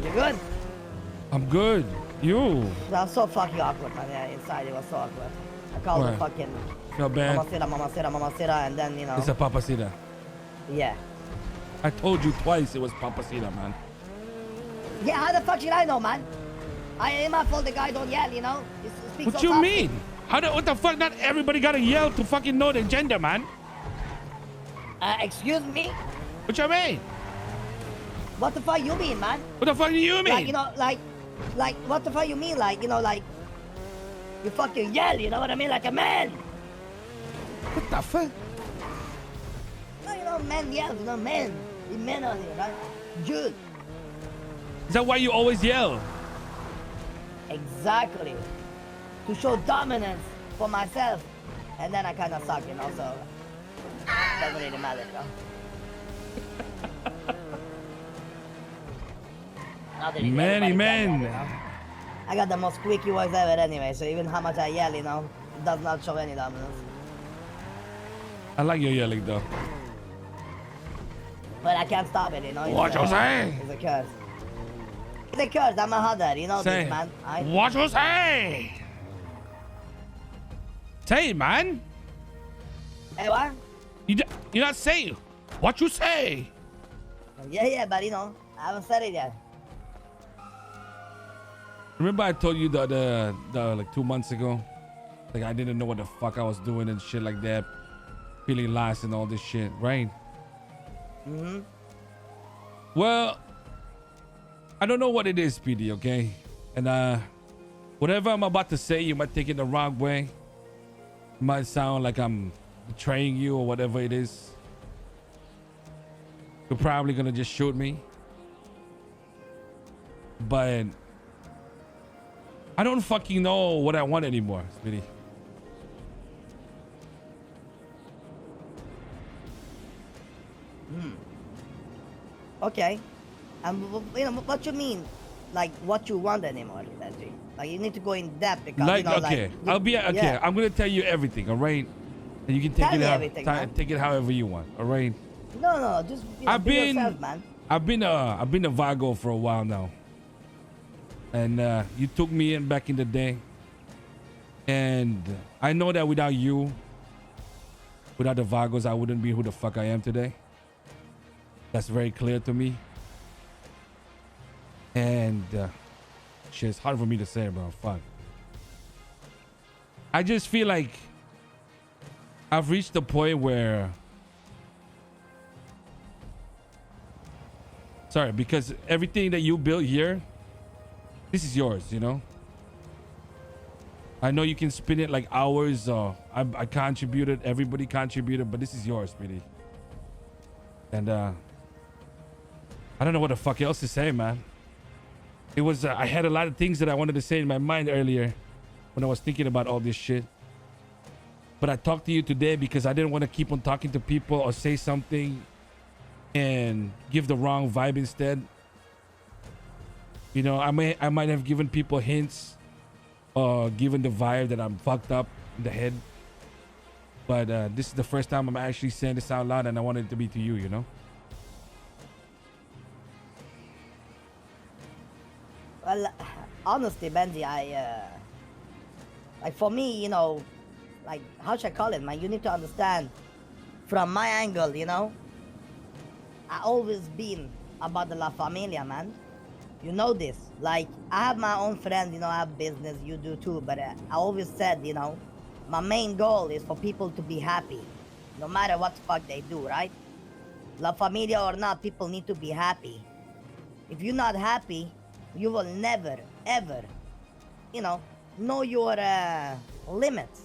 You good? I'm good. You? That was so fucking awkward, man. Yeah, inside it was so awkward. I called her fucking Not bad. Mamacita, and then, you know. It's a Papacita. Yeah. I told you twice it was Papacita, man. Yeah, how the fuck should I know, man? Ain't my fault the guy don't yell, you know? What so you softly. Mean? What the fuck? Not everybody gotta yell to fucking know the gender, man. Excuse me? What you mean? What the fuck you mean, man? What the fuck do you mean? Like, you know, like, what the fuck you mean? Like, you know, like, you fucking yell, you know what I mean? Like a man. What the fuck? No, you know, men yell, you know, men. The men on here, right? Good. Is that why you always yell? Exactly. To show dominance for myself. And then I kind of suck, you know, so doesn't really matter, you know. Many men. You know? I got the most squeaky voice ever anyway, so even how much I yell, you know, it does not show any dominance. I like your yelling though. But I can't stop it, you know. What you say? It's a curse. It's a curse, I'm a hunter, you know say, this, man. What you say? Say it, man. Hey, what? You not say what you say. Yeah, but you know, I haven't said it yet. Remember I told you the like 2 months ago, like I didn't know what the fuck I was doing and shit like that, feeling lost and all this shit, right? Mm-hmm. Well, I don't know what it is, PD, okay? And whatever I'm about to say, you might take it the wrong way. It might sound like I'm betraying you or whatever it is. You're probably gonna just shoot me. But I don't fucking know what I want anymore, Speedy. Okay. You know, what you mean? Like, what you want anymore, Benji? Like, you need to go in depth because, like, you know, okay. like... Okay, yeah. I'm gonna tell you everything, all right? And you can take take it however you want, all right? No, just, you know, be yourself, man. I've been a Vago for a while now. And you took me in back in the day. And I know that without you, without the Vagos, I wouldn't be who the fuck I am today. That's very clear to me. And shit, it's hard for me to say, bro. Fuck. I just feel like I've reached the point where... Sorry, because everything that you built here, this is yours, you know? I know you can spin it like hours. I contributed, everybody contributed, but this is yours, really. And I don't know what the fuck else to say, man. It was, I had a lot of things that I wanted to say in my mind earlier when I was thinking about all this shit. But I talked to you today because I didn't want to keep on talking to people or say something and give the wrong vibe instead. You know, I might have given people hints or given the vibe that I'm fucked up in the head. But this is the first time I'm actually saying this out loud, and I wanted it to be to you, you know? Well, honestly, Benji, like, for me, you know, like, how should I call it, man? You need to understand from my angle, you know? I always been about the La Familia, man. You know this. Like, I have my own friends, you know, I have business, you do too, but I always said, you know, my main goal is for people to be happy, no matter what the fuck they do, right? La Familia or not, people need to be happy. If you're not happy, you will never, ever, you know your limits.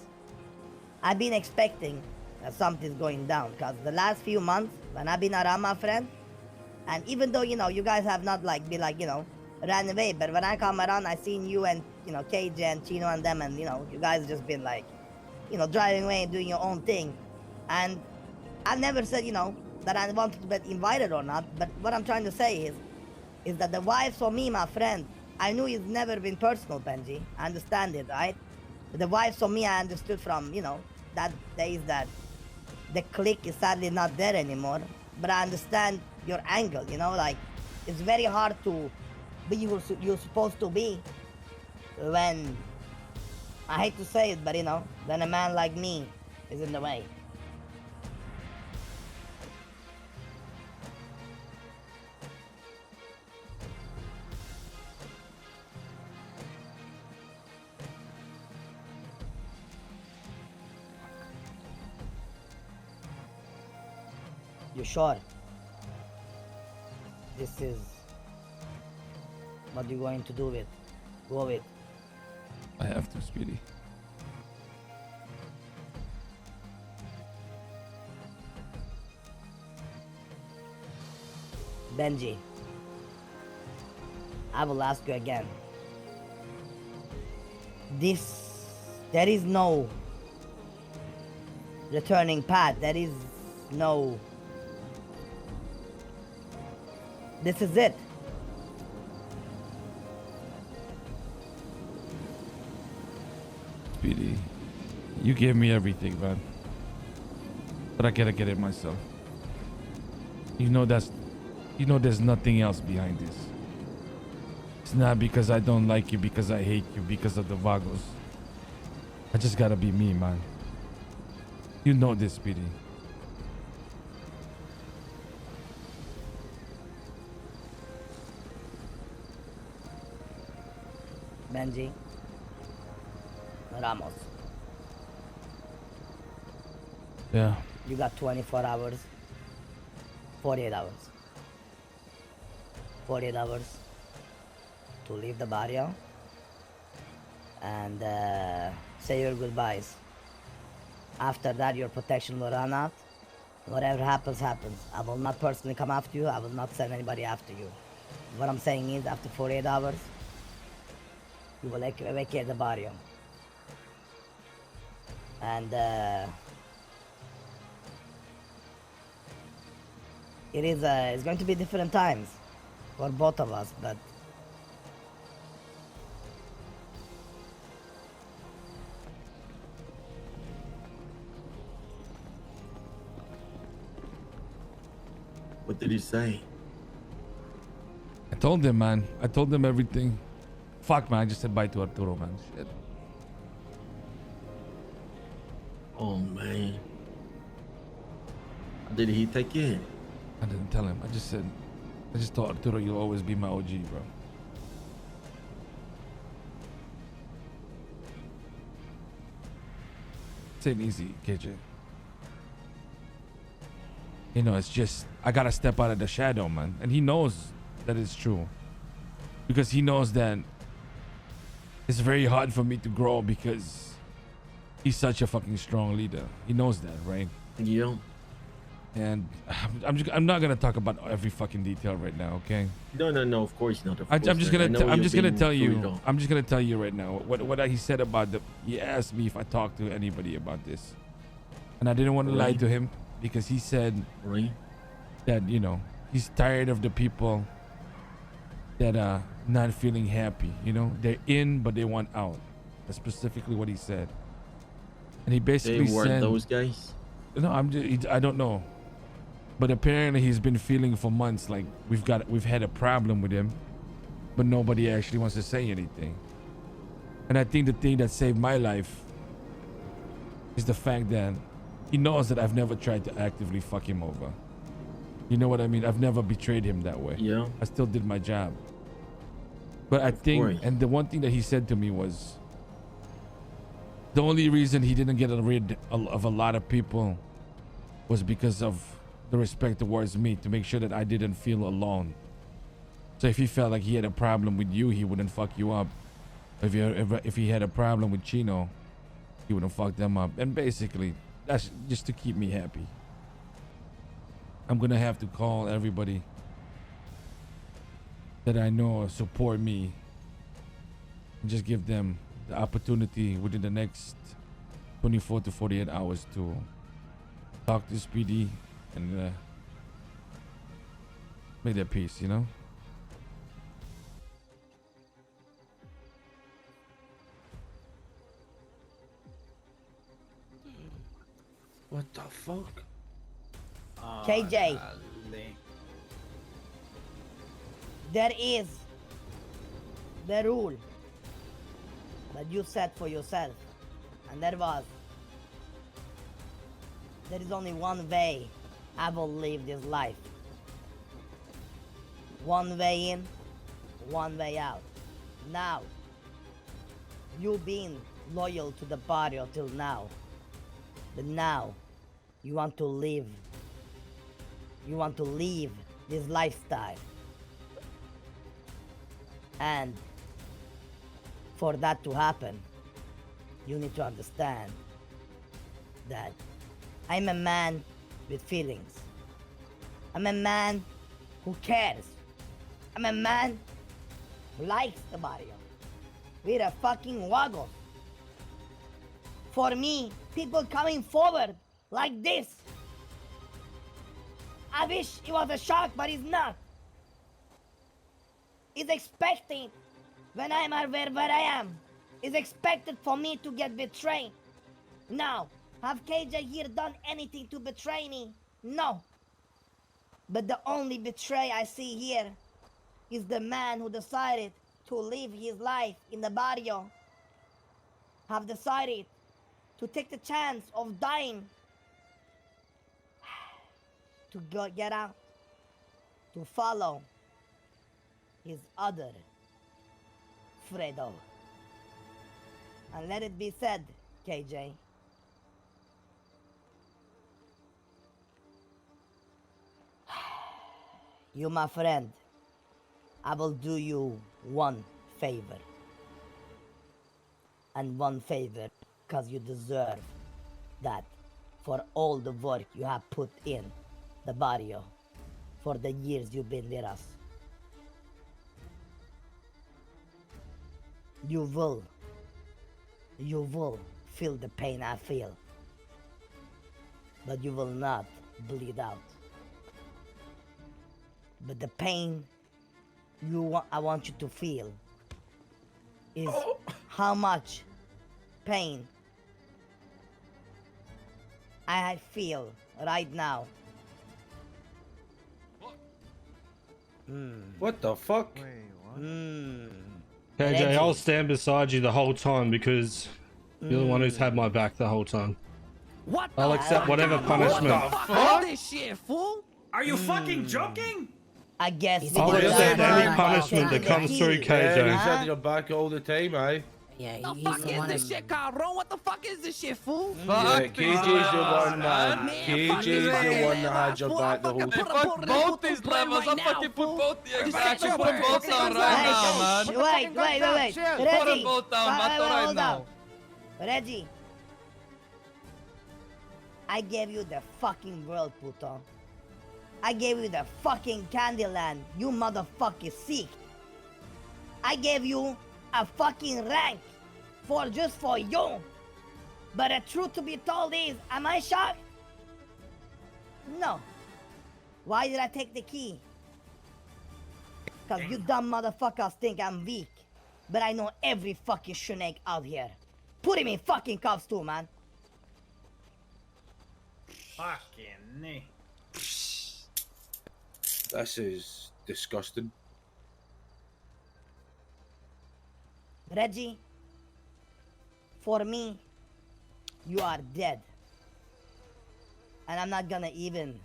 I've been expecting that something's going down, because the last few months, when I've been around my friend, and even though, you know, you guys have not, like, be like, you know, ran away, but when I come around, I seen you and, you know, KJ and Chino and them, and, you know, you guys just been, like, you know, driving away and doing your own thing. And I never said, you know, that I wanted to be invited or not, but what I'm trying to say is that the vibes for me, my friend, I knew it's never been personal, Benji. I understand it, right? But the vibes for me, I understood from, you know, that days that the click is sadly not there anymore. But I understand your angle, you know, like, it's very hard to be who you're supposed to be when, I hate to say it, but you know, then a man like me is in the way. You sure? This is what you're going to do with? Go with. I have to, Speedy. Benji, I will ask you again. There is no returning path. There is no. This is it. Speedy, you gave me everything, man. But I gotta get it myself. You know there's nothing else behind this. It's not because I don't like you, because I hate you, because of the Vagos. I just gotta be me, man. You know this, Speedy. Benji, Ramos, Yeah. you got 24 hours, 48 hours. 48 hours to leave the barrio and say your goodbyes. After that, your protection will run out. Whatever happens, happens. I will not personally come after you. I will not send anybody after you. What I'm saying is, after 48 hours, you will vacate the barrio. And it's going to be different times for both of us, but what did he say? I told him, man. I told him everything. Fuck, man. I just said bye to Arturo, man. Shit. Oh man. Did he take it? I didn't tell him. I just told Arturo you'll always be my OG, bro. It ain't easy, KJ. You know, it's just, I gotta step out of the shadow, man. And he knows that it's true. Because he knows that it's very hard for me to grow because he's such a fucking strong leader. He knows that, right? Yeah. And I'm not gonna talk about every fucking detail right now, okay? No, of course not. I'm just gonna tell you right now what he said about he asked me if I talked to anybody about this, and I didn't want to lie to him because he said that, you know, he's tired of the people that are not feeling happy. You know, they're in but they want out. That's specifically what he said. And he basically they weren't said those guys. No, I don't know. But apparently he's been feeling for months like we've had a problem with him, but nobody actually wants to say anything. And I think the thing that saved my life is the fact that he knows that I've never tried to actively fuck him over. You know what I mean? I've never betrayed him that way. Yeah. I still did my job. But I think, and the one thing that he said to me was, the only reason he didn't get rid of a lot of people was because of the respect towards me, to make sure that I didn't feel alone. So if he felt like he had a problem with you, he wouldn't fuck you up. If he had a problem with Chino, he wouldn't fuck them up. And basically, that's just to keep me happy. I'm gonna have to call everybody that I know support me and just give them the opportunity within the next 24 to 48 hours to talk to Speedy and make their peace, you know? What the fuck? Oh, KJ. dale. There is the rule that you set for yourself, and that was, there is only one way I will live this life. One way in, one way out. Now, you've been loyal to the barrio till now, but now you want to live. You want to leave this lifestyle. And for that to happen, you need to understand that I'm a man with feelings. I'm a man who cares. I'm a man who likes the barrio. We're a fucking Vagos. For me, people coming forward like this, I wish it was a shark, but it's not. It's expecting when I'm where I am. It's expected for me to get betrayed. Now, have KJ here done anything to betray me? No. But the only betray I see here is the man who decided to live his life in the barrio. Have decided to take the chance of dying. To get out. To follow his other Fredo. And let it be said, KJ. You, my friend, I will do you one favor. And one favor, because you deserve that for all the work you have put in the barrio for the years you've been with us. You will feel the pain I feel, but you will not bleed out. But the pain I want you to feel is how much pain I feel right now. What the fuck? KJ, I'll stand beside you the whole time because you're the one who's had my back the whole time. What I'll accept whatever punishment. What the fuck is this shit, fool? Are you fucking joking? I guess I'll accept any punishment that comes through, KJ. He's had your back all the time, eh? Yeah, the fuck is this shit, Caron? What the fuck is this shit, fool? Yeah, KJ's the one, man. KJ's the one that had your back the whole time. Fuck both these levels. I fucking put both the exact. Put them both down right now, man. Wait. Reggie. Put them both down, right now. Reggie. I gave you the fucking world, puto. I gave you the fucking Candyland, you motherfucking sick. I gave you a fucking rank just for you. But the truth to be told is, am I shocked? No. Why did I take the key? Cause you dumb motherfuckers think I'm weak. But I know every fucking snake out here. Put him in fucking cuffs too, man. Fucking me. This is disgusting. Reggie, for me, you are dead. And I'm not gonna even...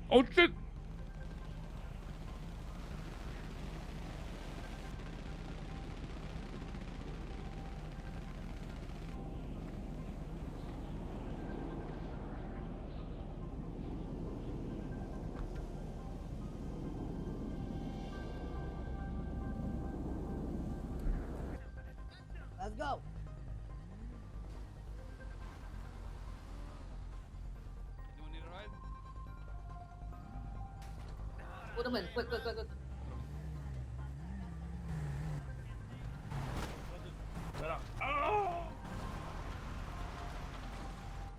Oh shit! Let's go. You need a ride? Put him in, quick.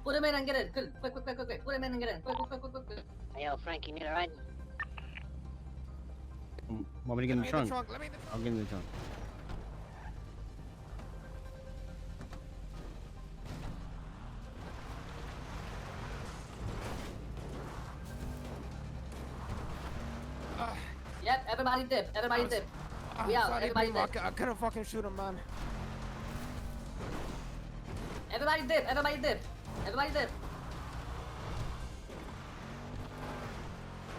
Put him them in and get in. Quick. Put them in and get in. Quick. Hey, yo, Frank, you need a ride? Want me to get in the trunk? I'll get in the trunk. Yep, everybody dip. We out, everybody dip. I couldn't fucking shoot him, man. Everybody dip.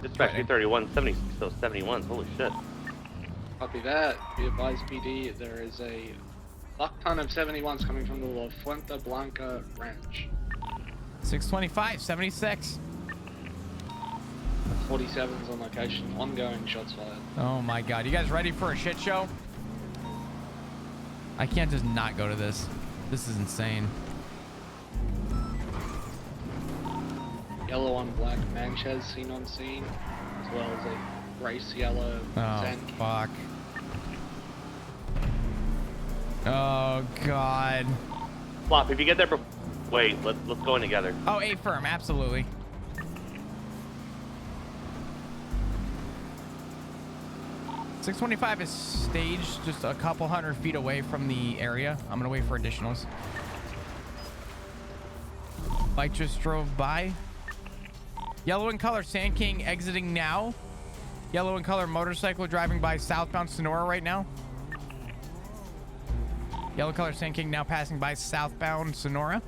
Dispatch 331, 70, still 71. Holy shit. Copy that. Be advised, PD, there is a fuck ton of 71s coming from the La Fuente Blanca ranch. 625, 76. 47s on location. Ongoing shots fired. Oh my god. You guys ready for a shit show? I can't just not go to this. This is insane. Yellow on black Manchez seen on scene, as well as a race yellow Zen. Fuck. Oh god. Flop, if you get there, wait, let's go in together. Oh, A firm, absolutely. .625 is staged just a couple 100 feet away from the area. I'm gonna wait for additionals. Bike just drove by. Yellow in color Sand King exiting now. Yellow in color motorcycle driving by southbound Sonora right now. Yellow color Sand King now passing by southbound Sonora.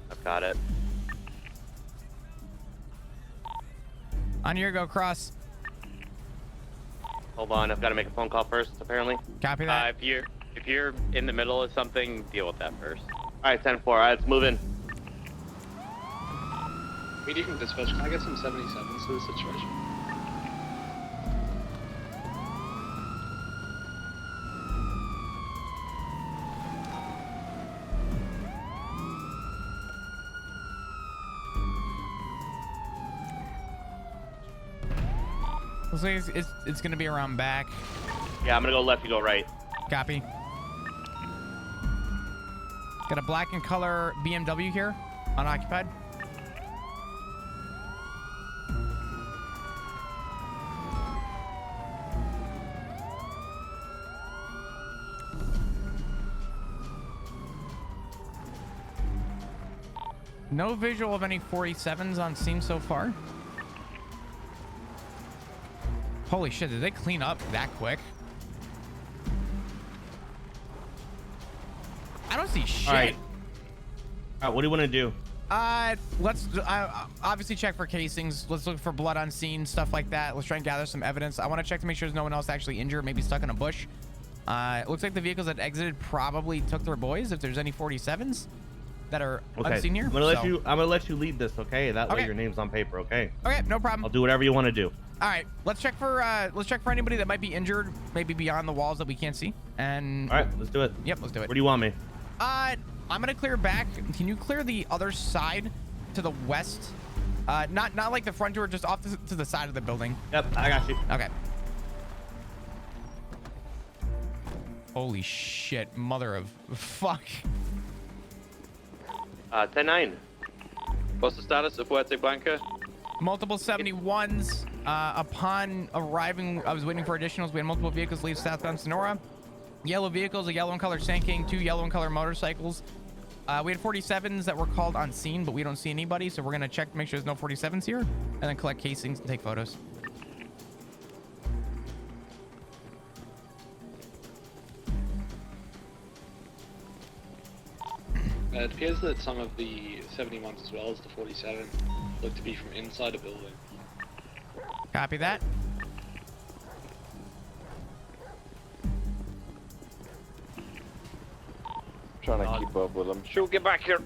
I've got it. On your go, Cross. Hold on, I've got to make a phone call first, apparently. Copy that. If you're in the middle of something, deal with that first. Alright, 10-4, alright, let's move in. PD from dispatch, can I get some 77s to the situation? Looks like it's gonna be around back. Yeah, I'm gonna go left, you go right. Copy. Got a black and color BMW here, unoccupied. No visual of any 47s on scene so far. Holy shit, did they clean up that quick? I don't see shit. All right, what do you want to do? Let's obviously check for casings. Let's look for blood on scene, stuff like that. Let's try and gather some evidence. I want to check to make sure there's no one else actually injured, maybe stuck in a bush. It looks like the vehicles that exited probably took their boys. If there's any 47s that are unseen here, I'm gonna let you lead this, okay? That way your name's on paper, okay? Okay, no problem. I'll do whatever you want to do. All right, let's check for anybody that might be injured, maybe beyond the walls that we can't see. And all right, let's do it. Yep, let's do it. Where do you want me? I'm gonna clear back. Can you clear the other side to the west? Not like the front door, just off to the side of the building. Yep, I got you. Okay. Holy shit, mother of fuck. 10-9. What's the status of Fuerte Blanca? Multiple 71s. Upon arriving, I was waiting for additionals. We had multiple vehicles leave southbound Sonora. Yellow vehicles, a yellow and color Sand King, 2 yellow and color motorcycles. We had 47s that were called on scene, but we don't see anybody, so we're gonna check to make sure there's no 47s here, and then collect casings and take photos. It appears that some of the 71s as well as the 47 look to be from inside a building. Copy that. Trying to keep up with them. Shoot, get back here.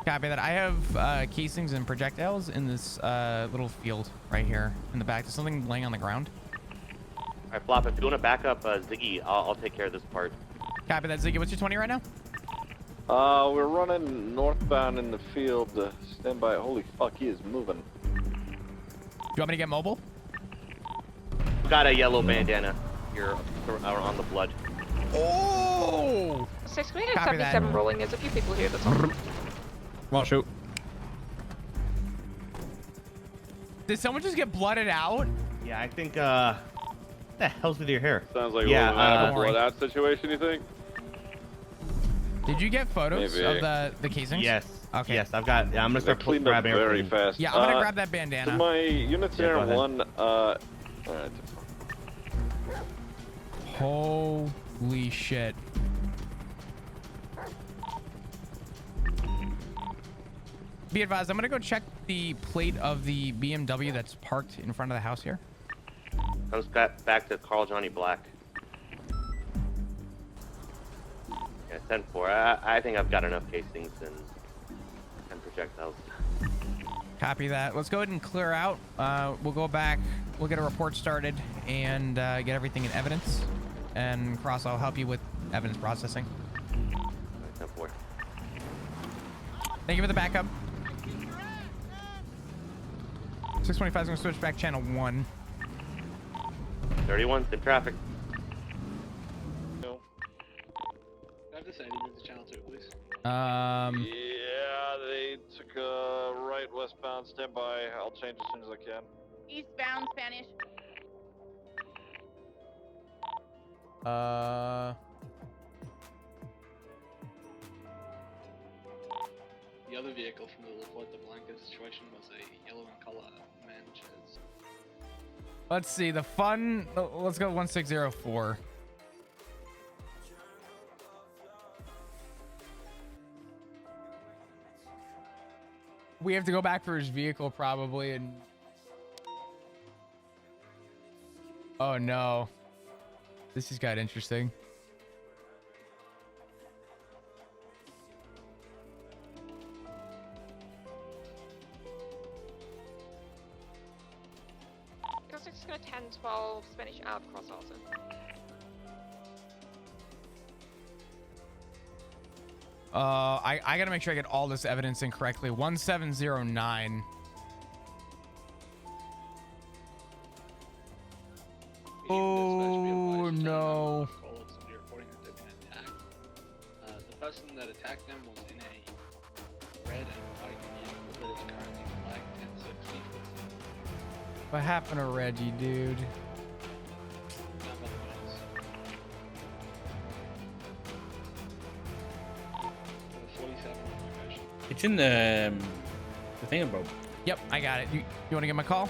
Copy that. I have casings and projectiles in this little field right here in the back. There's something laying on the ground. All right, Flop, if you want to back up Ziggy, I'll take care of this part. Copy that, Ziggy. What's your 20 right now? We're running northbound in the field. Stand by. Holy fuck, he is moving. Do you want me to get mobile? Got a yellow bandana here on the blood. Oh! 6, can we get Copy 77 that. rolling? There's a few people here, that's all. Well, shoot. Did someone just get blooded out? Yeah, I think, what the hell's with your hair? Sounds like Yeah, a don't worry. blowout situation, you think? Did you get photos Maybe. of the casings? Yes. Okay. Yes, I've got. Yeah, I'm gonna start Cleaned up grabbing very everything. fast. Yeah, I'm gonna grab that bandana. So my unit's Yeah, there go ahead. one, alright. Holy shit. Be advised, I'm gonna go check the plate of the BMW that's parked in front of the house here. Comes back to Carl Johnny Black. Yeah, 10-4. I think I've got enough casings and projectiles. Copy that. Let's go ahead and clear out. We'll go back, we'll get a report started and get everything in evidence. And Cross, I'll help you with evidence processing. 10-4. Thank you for the backup. 625 is gonna switch back channel 1. 31's in traffic. No. I have to say, move to channel 2, please. Yeah, they took a right westbound. Stand by. I'll change as soon as I can. Eastbound, Spanish. The other vehicle from the Puerto Blanca situation was a yellow in color Manches. Let's see, the fun, let's go 1604. We have to go back for his vehicle probably and... Oh no. This has got interesting. Because it's gonna 10-12 Spanish out cross also. I gotta make sure I get all this evidence in correctly. 1709. Oh no. The person that attacked them was in a red and white vehicle that is currently flagged 1060. What happened to Reggie, dude? It's in the thing, bro. Yep, I got it. You want to get my call?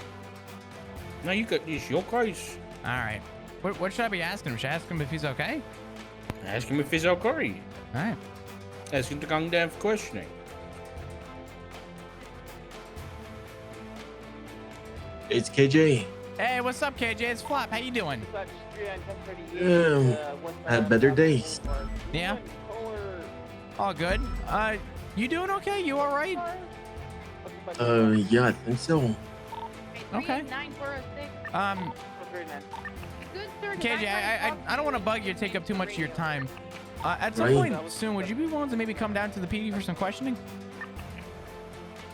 No, you got this. Your cars. All right. What should I be asking him? Should I ask him if he's okay? Ask him if he's okay. All right. Ask him to come down for questioning. It's KJ. Hey, what's up, KJ? It's Flop. How you doing? Had better days. Yeah. All good. You doing okay? You all right? Yeah, I think so. Okay. KJ, I don't want to bug you or take up too much of your time. At some Right. point soon, would you be willing to maybe come down to the PD for some questioning?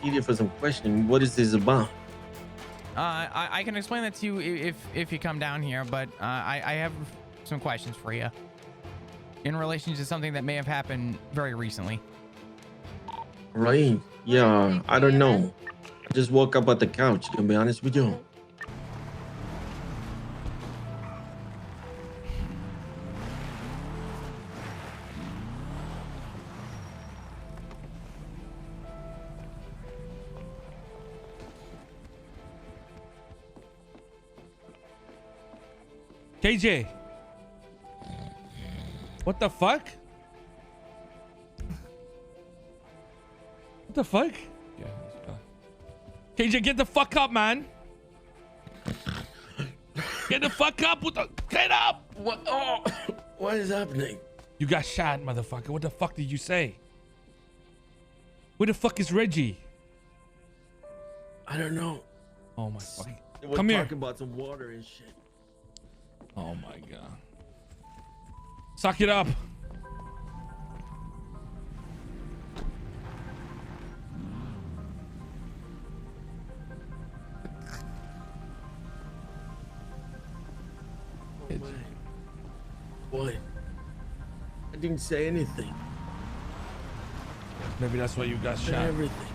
Easier for some questioning. What is this about? I can explain that to you if you come down here, but I have some questions for you in relation to something that may have happened very recently. Right? Yeah, I don't know. I just woke up at the couch, to be honest with you. KJ. What the fuck? What the fuck? KJ, get the fuck up, man. Get the fuck up. Get up. What? Oh, what is happening? You got shot, motherfucker. What the fuck did you say? Where the fuck is Reggie? I don't know. Oh my fucking. We're Come here. talking about some water and shit. Oh my god. Suck it up. What? didn't say anything. Maybe that's why you got Said shot. everything.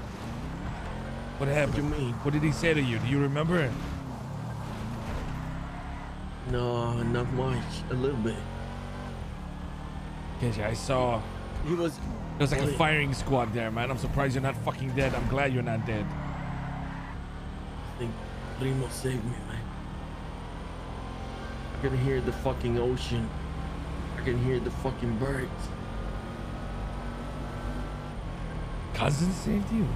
What happened? What do you mean? What did he say to you? Do you remember? No, not much. A little bit. KJ, I saw. He was. There was like a firing squad there, man. I'm surprised you're not fucking dead. I'm glad you're not dead. I think Primo saved me, man. I can hear the fucking ocean. I can hear the fucking birds. Cousin saved you?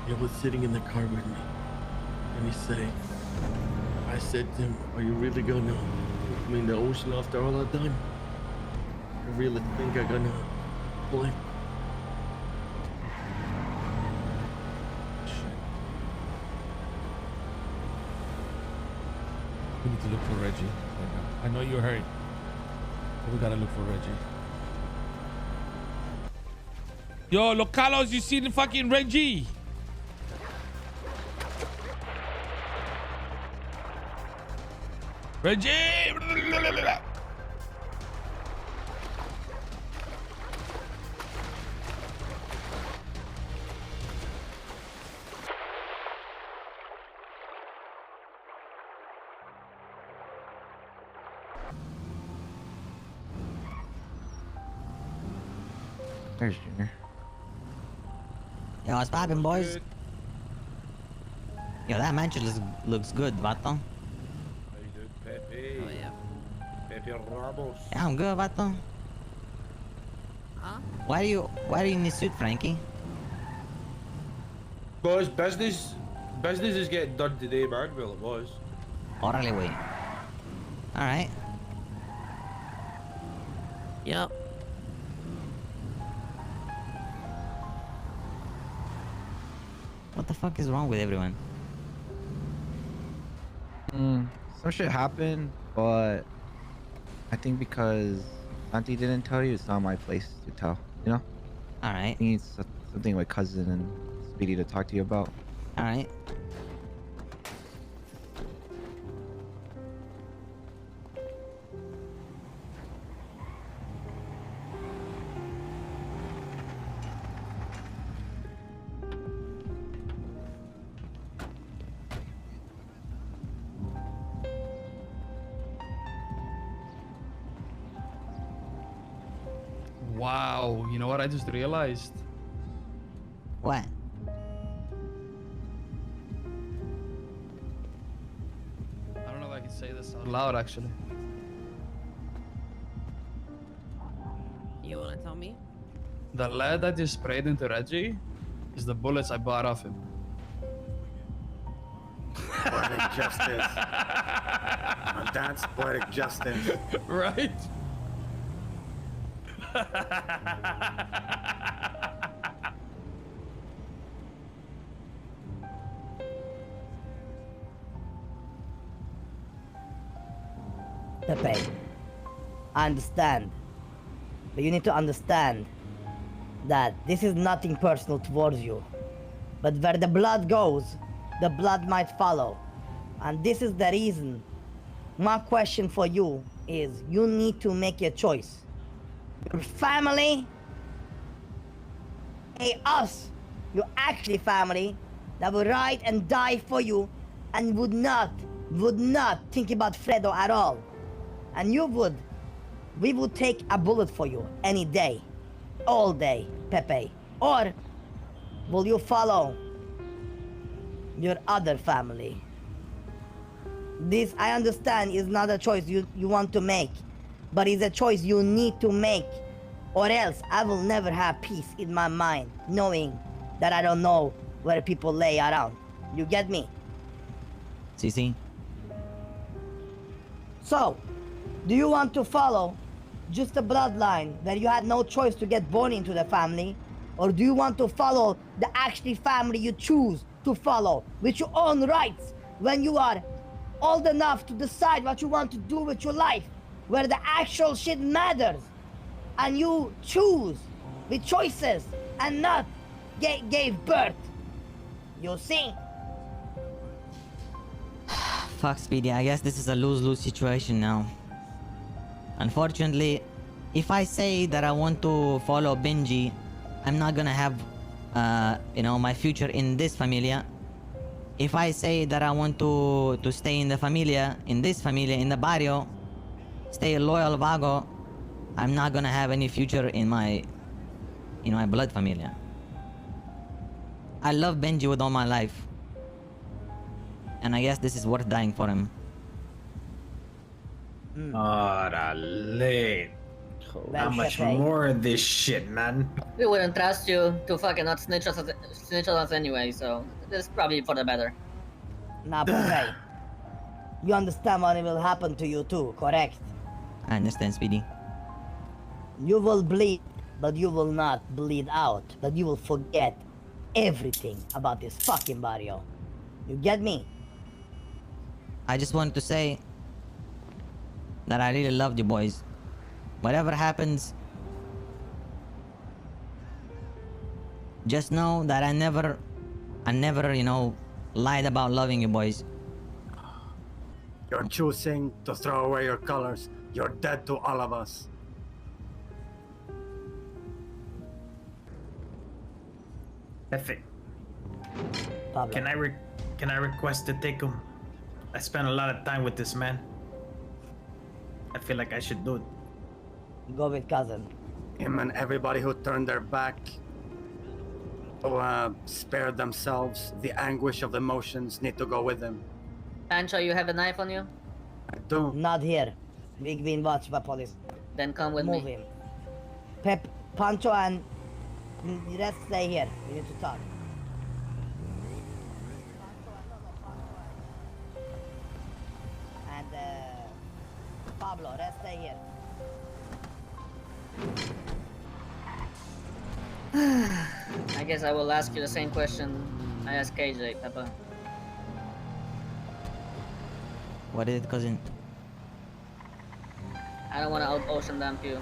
He was sitting in the car with me. And he said, I said to him, are you really gonna put me in the ocean after all I've done? I really think I'm gonna play. We need to look for Reggie right now. I know you're hurt, but we gotta look for Reggie. Yo, look, Carlos, you see the fucking Reggie? Reggie! There's Junior. Yo, what's poppin', boys? Yo, that mansion looks good, vato. How you doing, Pepe? Oh, yeah. Pepe Ramos. Yeah, I'm good, vato. Huh? Why do you in this suit, Frankie? Boys, business is getting done today, man. Well, it was. Orale, wait. Alright. Yep. What the fuck is wrong with everyone? Some shit happened, but I think because Auntie didn't tell you, it's not my place to tell, you know? Alright. I think it's something my cousin and Speedy to talk to you about. Alright. Wow, you know what I just realized? What? I don't know if I can say this out loud, actually. You wanna tell me? The lead that just sprayed into Reggie is the bullets I bought off him. Poetic justice. That's poetic justice. Right? Pepe, I understand. But you need to understand that this is nothing personal towards you. But where the blood goes, the blood might follow. And this is the reason. My question for you is you need to make a choice. Your family, us, your actually family, that would ride and die for you and would not think about Fredo at all. And we would take a bullet for you any day, all day, Pepe. Or will you follow your other family? This, I understand, is not a choice you want to make, but it's a choice you need to make, or else I will never have peace in my mind, knowing that I don't know where people lay around. You get me? CC? So, do you want to follow just a bloodline where you had no choice to get born into the family? Or do you want to follow the actual family you choose to follow, with your own rights, when you are old enough to decide what you want to do with your life, where the actual shit matters, and you choose with choices and not gave birth? You see? Fuck, Speedy, I guess this is a lose-lose situation now. Unfortunately, if I say that I want to follow Benji, I'm not gonna have, my future in this familia. If I say that I want to stay in the familia, in this familia, in the barrio, stay a loyal Vago, I'm not gonna have any future in my blood familia. I love Benji with all my life. And I guess this is worth dying for him. Orale. How much more of this shit, man? We wouldn't trust you to fucking not snitch on us anyway, so this is probably for the better. Nah, Buffet. You understand what will happen to you too, correct? I understand, Speedy. You will bleed, but you will not bleed out. But you will forget everything about this fucking barrio. You get me? I just wanted to say that I really loved you boys. Whatever happens, just know that I never, lied about loving you boys. You're choosing to throw away your colors. You're dead to all of us. Efe, Pablo. can I request to take him? I spent a lot of time with this man. I feel like I should do it. Go with cousin. Him and everybody who turned their back to spare themselves the anguish of the emotions need to go with him. Pancho, you have a knife on you? I do. Not here. We've been watched by police. Then come with Move me. him. Pep, Pancho and let's stay here. We need to talk. And Pablo, let's stay here. I guess I will ask you the same question I asked KJ, Peppa. What is it, cousin? I don't want to out-ocean dump you.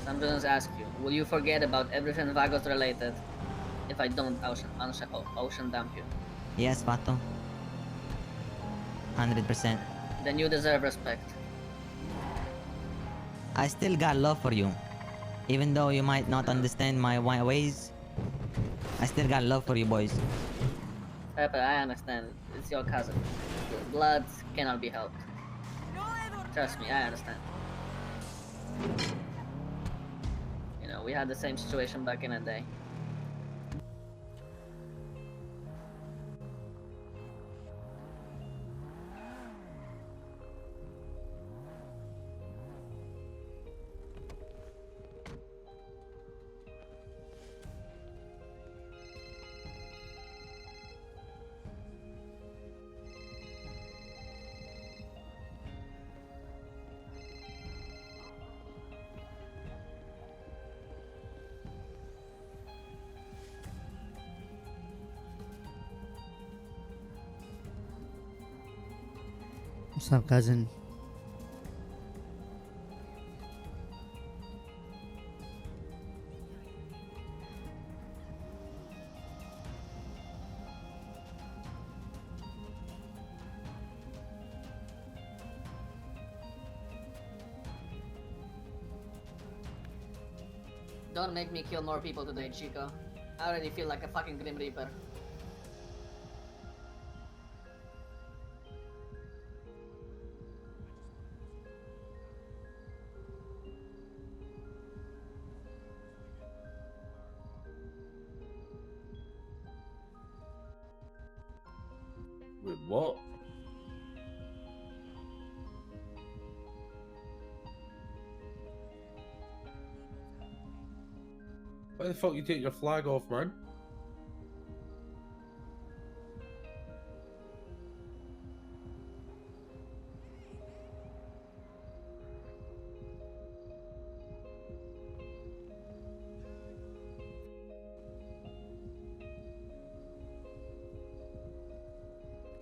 So I'm just ask you, will you forget about everything Vagos related if I don't ocean dump you? Yes, Pato. 100%. Then you deserve respect. I still got love for you. Even though you might not understand my ways, I still got love for you boys. Peppa, I understand. It's your cousin. Your blood cannot be helped. Trust me, I understand. You know, we had the same situation back in the day. What's up, cousin? Don't make me kill more people today, Chico. I already feel like a fucking Grim Reaper. With what? Why the fuck you take your flag off, man?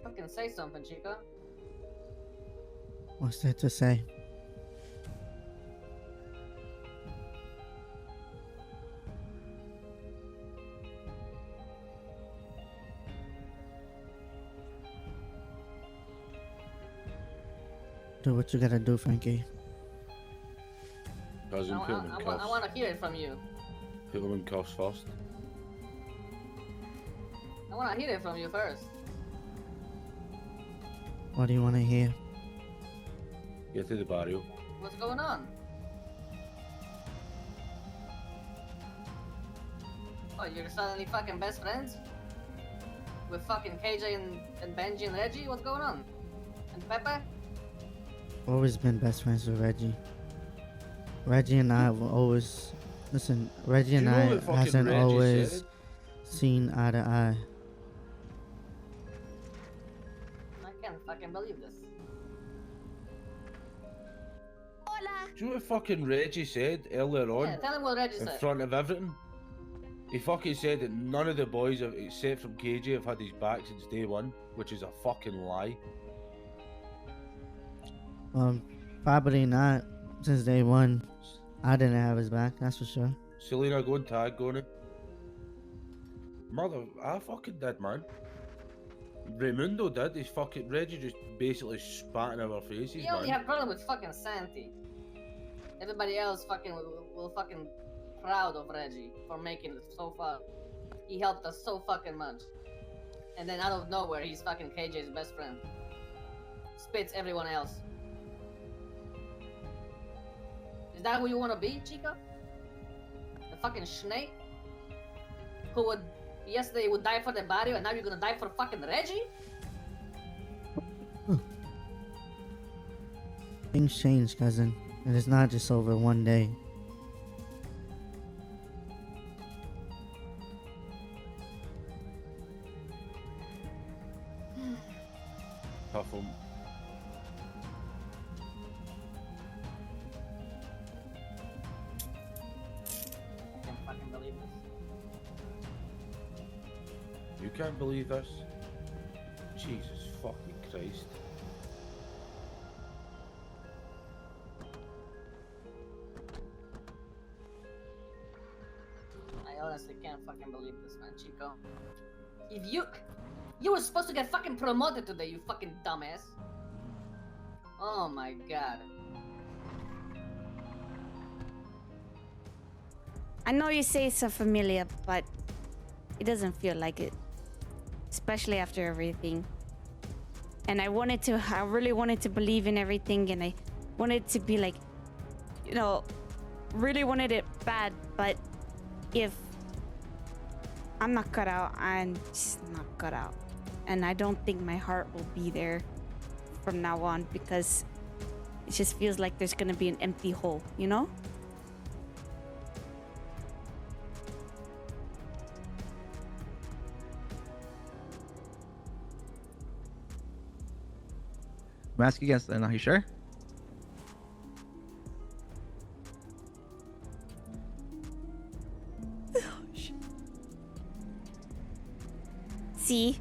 Fucking say something, Chico. What's there to say? Do what you gotta do, Frankie. cousin. Put him in I cuffs. want to hear it from you. Put him in cuffs first. I want to hear it from you first. What do you want to hear? Get to the barrio. What's going on? Oh, you're suddenly fucking best friends? With fucking KJ and Benji and Reggie? What's going on? And Pepe? Always been best friends with Reggie. Reggie and I have always... Listen, Reggie and I hasn't always seen eye to eye. I can't fucking believe this. Do you know what fucking Reggie said earlier on? Yeah, tell him what Reggie in said. front of everything? He fucking said that none of the boys, except from KJ, have had his back since day one, which is a fucking lie. Probably not. Since day one, I didn't have his back, that's for sure. Selena, go and tag, go on it. Mother, I fucking did, man. Raimundo did. He's fucking Reggie just basically spat in our faces, You only man. have problem with fucking Santi. Everybody else fucking will fucking proud of Reggie for making it so far. He helped us so fucking much. And then out of nowhere, he's fucking KJ's best friend. Spits everyone else. Is that who you want to be, Chico? The fucking snake? Who would yesterday would die for the barrio and now you're gonna die for fucking Reggie? Things change, cousin. And it's not just over one day. Tough one. I can't fucking believe this. You can't believe this? Jesus fucking Christ. I honestly can't fucking believe this, man, Chico. If you were supposed to get fucking promoted today, you fucking dumbass. Oh my god. I know you say it's a familia, but it doesn't feel like it. Especially after everything. And I really wanted to believe in everything, and I wanted to be like, you know, really wanted it bad, but if I'm not cut out, I'm just not cut out. And I don't think my heart will be there from now on, because it just feels like there's gonna be an empty hole, you know? Mask against then, are you sure? See?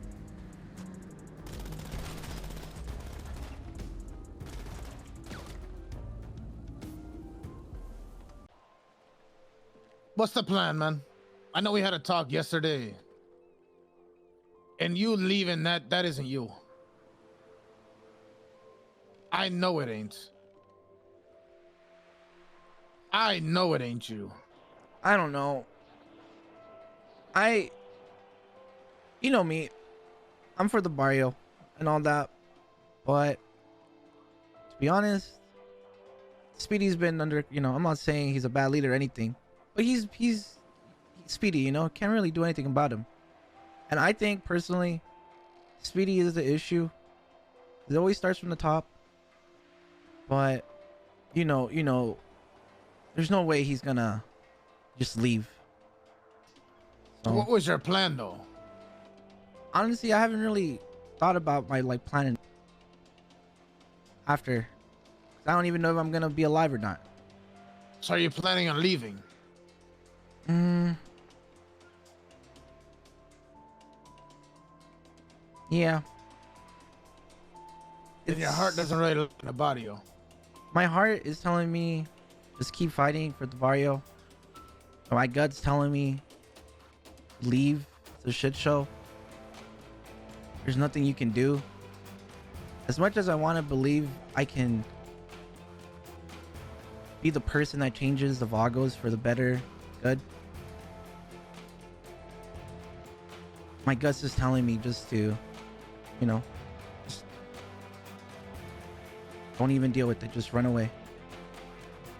What's the plan, man? I know we had a talk yesterday. And you leaving, that isn't you. I know it ain't. I know it ain't you. I don't know. You know me. I'm for the barrio and all that. But to be honest, Speedy's been under, you know, I'm not saying he's a bad leader or anything, but he's Speedy, you know, can't really do anything about him. And I think personally, Speedy is the issue. It always starts from the top. But you know, there's no way he's gonna just leave. So, What was your plan, though? honestly, I haven't really thought about my planning after. I don't even know if I'm gonna be alive or not. So are you planning on leaving? Yeah. And your heart doesn't really look in the barrio. My heart is telling me just keep fighting for the barrio. But my gut's telling me leave the shit show. There's nothing you can do. As much as I want to believe I can be the person that changes the Vagos for the better good. My guts is telling me just to, you know, just don't even deal with it. Just run away.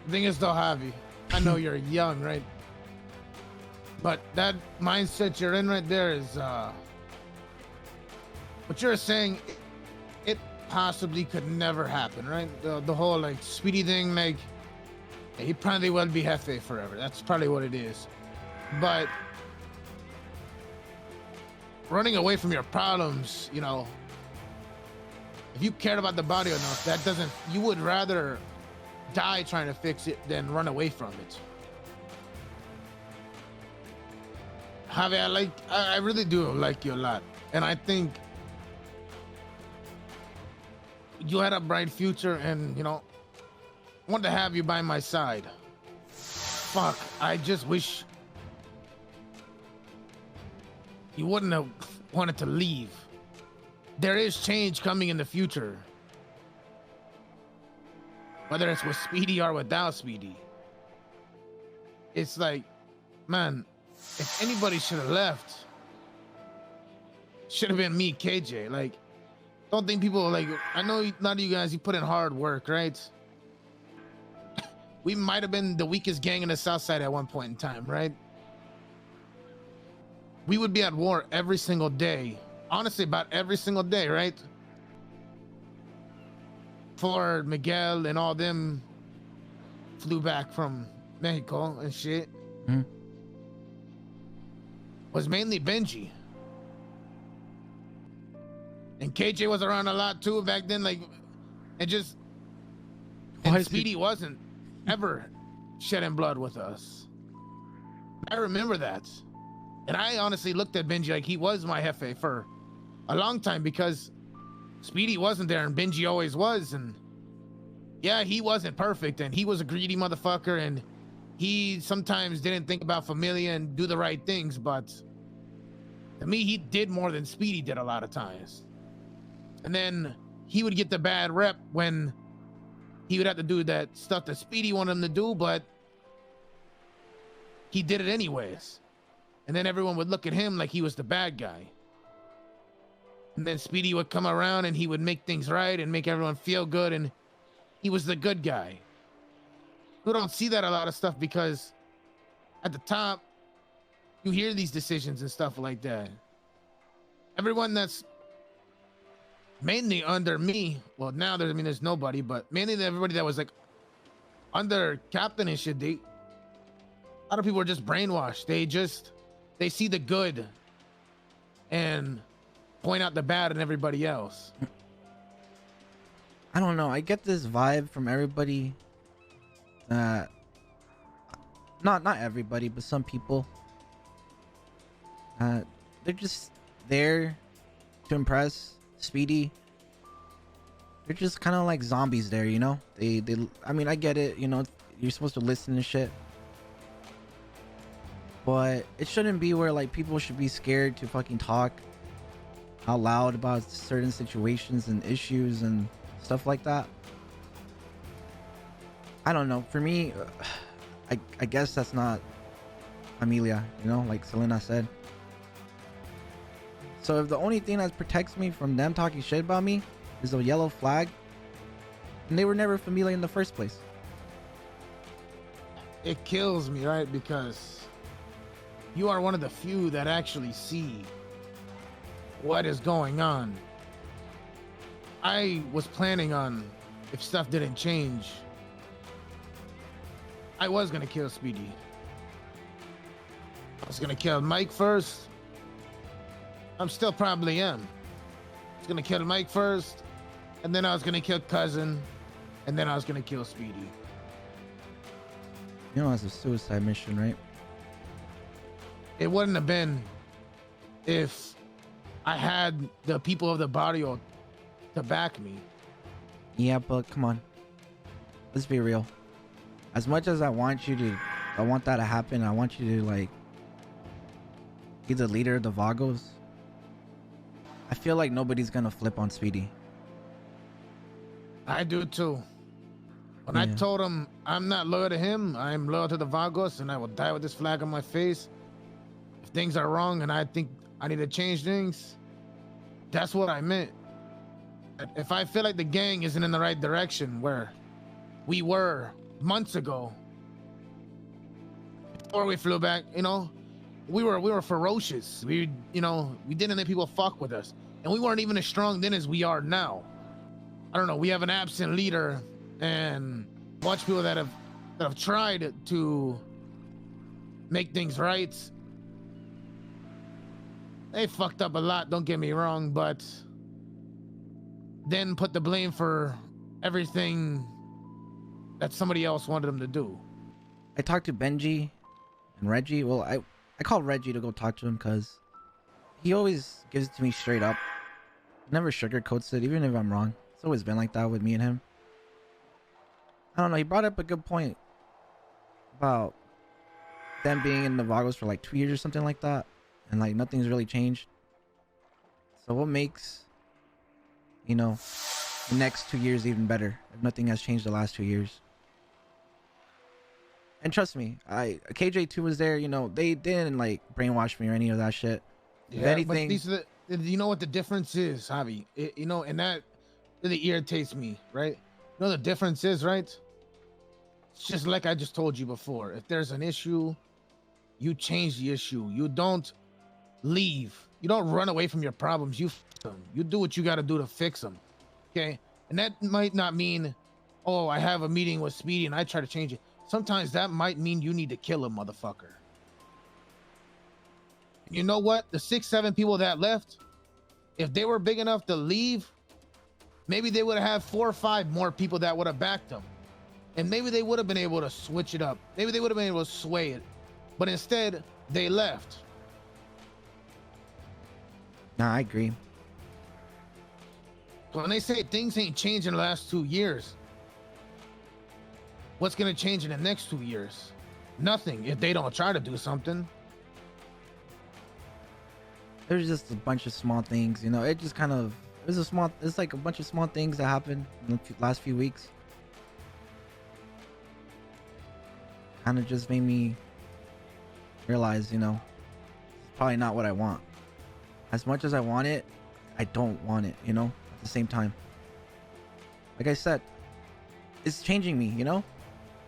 The thing is, though, Javi, I know you're young, right? But that mindset you're in right there is, what you're saying, it possibly could never happen, right? The whole, like, Speedy thing, like, he'd probably well be Jefe forever. That's probably what it is. But running away from your problems, you know, if you cared about the body enough, that doesn't, you would rather die trying to fix it than run away from it. Javi, I really do like you a lot. And I think you had a bright future, and, you know, I want to have you by my side. Fuck, I just wish you wouldn't have wanted to leave. There is change coming in the future. Whether it's with Speedy or without Speedy. It's like, man, if anybody should have left, should have been me, KJ. Like, don't think people, like, I know a lot of you guys, you put in hard work, right? We might have been the weakest gang in the South Side at one point in time, right? We would be at war every single day. Honestly, about every single day, right? Before Miguel and all them flew back from Mexico and shit. Was mainly Benji. And KJ was around a lot too back then, like, and just, and Speedy wasn't ever shedding blood with us. I remember that. And I honestly looked at Benji like he was my Jefe for a long time, because Speedy wasn't there and Benji always was. And yeah, he wasn't perfect, and he was a greedy motherfucker, and he sometimes didn't think about familia and do the right things, but to me, he did more than Speedy did a lot of times. And then he would get the bad rep when he would have to do that stuff that Speedy wanted him to do, but he did it anyways. And then everyone would look at him like he was the bad guy. And then Speedy would come around and he would make things right and make everyone feel good, and he was the good guy. We don't see that a lot of stuff because at the top, you hear these decisions and stuff like that. Everyone that's mainly under me, well, now there's nobody, but mainly everybody that was like under Captain and shit, a lot of people are just brainwashed. They see the good and point out the bad in everybody else. I don't know. I get this vibe from everybody. Not everybody, but some people. They're just there to impress Speedy. They're just kind of like zombies there, you know? I mean, I get it, you know, you're supposed to listen and shit. But it shouldn't be where, like, people should be scared to fucking talk out loud about certain situations and issues and stuff like that. I don't know. For me, I guess that's not Amelia, you know, like Selena said. So if the only thing that protects me from them talking shit about me is a yellow flag, then they were never familiar in the first place. It kills me, right? Because you are one of the few that actually see what is going on. I was planning on, if stuff didn't change, I was gonna kill Speedy. I was gonna kill Mike first. I'm still probably am. I was gonna kill Mike first, and then I was gonna kill Cousin, and then I was gonna kill Speedy. You know, it's a suicide mission, right? It wouldn't have been if I had the people of the barrio to back me. Yeah, but come on. Let's be real. As much as I want that to happen, I want you to, like, be the leader of the Vagos. I feel like nobody's gonna flip on Speedy. I do too. When I told him I'm not loyal to him, I'm loyal to the Vagos, and I will die with this flag on my face. If things are wrong and I think I need to change things, that's what I meant. If I feel like the gang isn't in the right direction where we were months ago, before we flew back, you know, we were ferocious. We didn't let people fuck with us, and we weren't even as strong then as we are now. I don't know. We have an absent leader, and a bunch of people that have tried to make things right. They fucked up a lot, don't get me wrong, but then put the blame for everything that somebody else wanted them to do. I talked to Benji and Reggie. Well, I called Reggie to go talk to him because he always gives it to me straight up. Never sugarcoats it, even if I'm wrong. It's always been like that with me and him. I don't know. He brought up a good point about them being in the Vagos for like 2 years or something like that, and like nothing's really changed. So what makes, you know, the next 2 years even better if nothing has changed the last 2 years? And trust me, KJ2 was there. You know, they didn't like brainwash me or any of that shit. Yeah, if anything, but these are you know what the difference is, Javi? And that really irritates me, right? You know the difference is, right? It's just like I just told you before. If there's an issue, you change the issue. You don't leave. You don't run away from your problems. You fix them. You do what you got to do to fix them. Okay? And that might not mean, oh, I have a meeting with Speedy and I try to change it. Sometimes that might mean you need to kill a motherfucker. You know what? The 6-7 people that left, if they were big enough to leave, maybe they would have had 4 or 5 more people that would have backed them. And maybe they would have been able to switch it up. Maybe they would have been able to sway it. But instead, they left. Nah, I agree. When they say things ain't changed in the last 2 years, what's going to change in the next 2 years? Nothing if they don't try to do something. there's just a bunch of small things, you know. It just kind of it's like a bunch of small things that happened in the last few weeks. Kind of just made me realize, you know, it's probably not what I want. As much as I want it, I don't want it, you know, at the same time. Like I said, it's changing me, you know.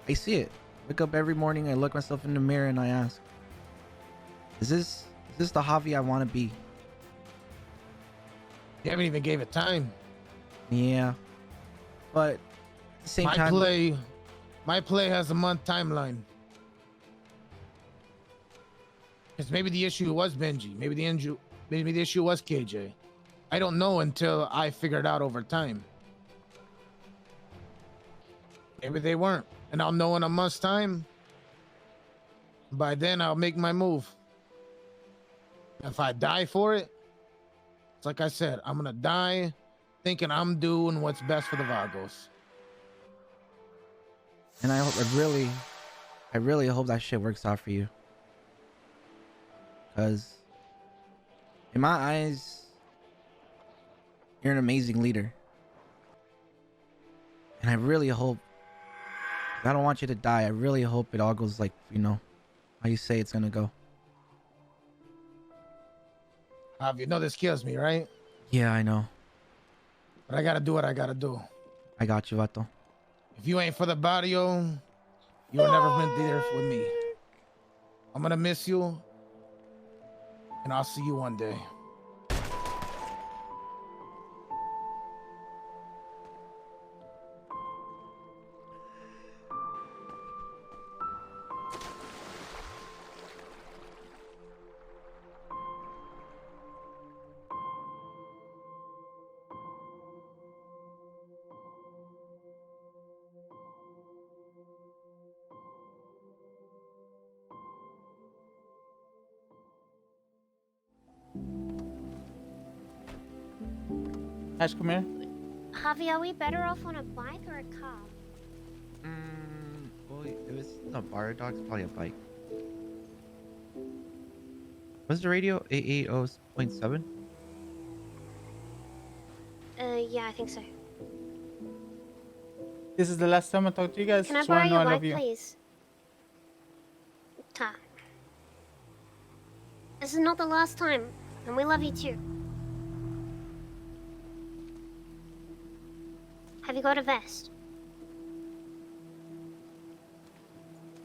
I see it. Wake up every morning, I look myself in the mirror and I ask, is this the Javi I want to be? You haven't even gave it time. Yeah, but at the same time, my play has a month timeline. Because maybe the issue was Benji. Maybe the issue was KJ. I don't know until I figure it out over time. Maybe they weren't. And I'll know in a month's time. By then, I'll make my move. If I die for it, it's like I said, I'm going to die thinking I'm doing what's best for the Vagos. And I really hope that shit works out for you. Because in my eyes, you're an amazing leader. And I really hope, I don't want you to die. I really hope it all goes like, you know, how you say it's gonna go. You know this kills me, right? Yeah, I know. But I gotta do what I gotta do. I got you, Vato. If you ain't for the barrio, you'll never been there with me. I'm gonna miss you. And I'll see you one day. Ash, come here. Javi, are we better off on a bike or a car? Well, if it's a bar dog, it's probably a bike. What's the radio? 880.7? Yeah, I think so. This is the last time I talk to you guys. Can I Just borrow wanna know your I love bike, you. please? Ta. This is not the last time, and we love you too. Have you got a vest?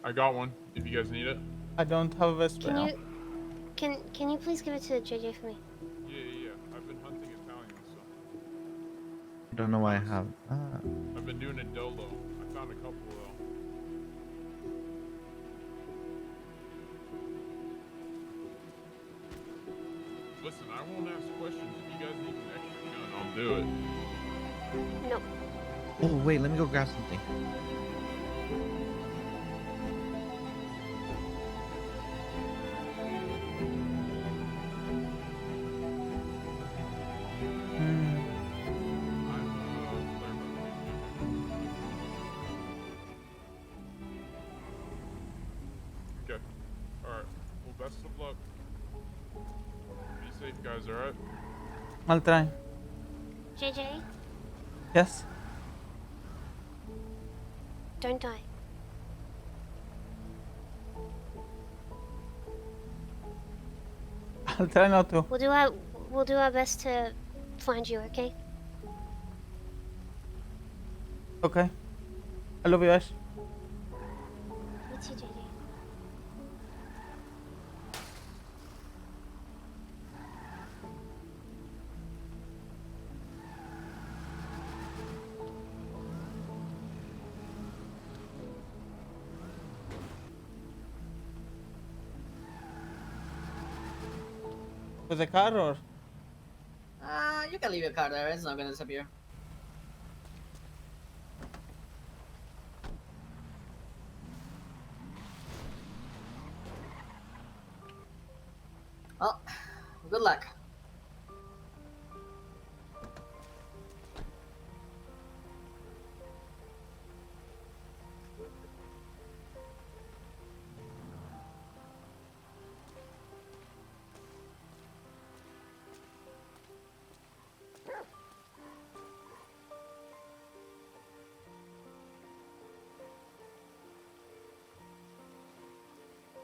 I got one. If you guys need it. I don't have a vest right Can now. you can you please give it to JJ for me? Yeah. I've been hunting Italians, so I don't know why I have. I've been doing it dolo. I found a couple though. Listen, I won't ask questions. If you guys need an extra gun, I'll do it. No. Oh wait, let me go grab something. Okay. Alright. Well, best of luck. Be safe, guys, alright? I'll try. JJ, Yes. don't die. I'll try not to. We'll do our best to find you, okay? Okay. I love you, Ash. Me too, JJ. With a car or? You can leave your car there. It's not gonna disappear. Well, good luck.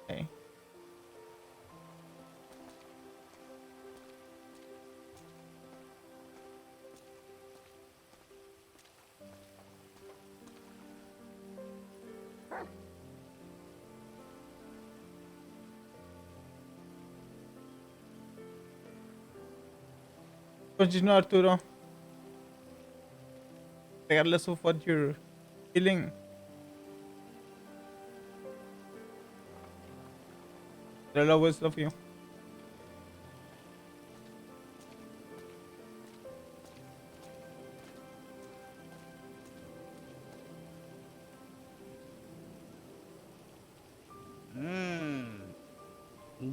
Okay. Continue, Arturo. Regardless of what you're feeling. I'll always love you.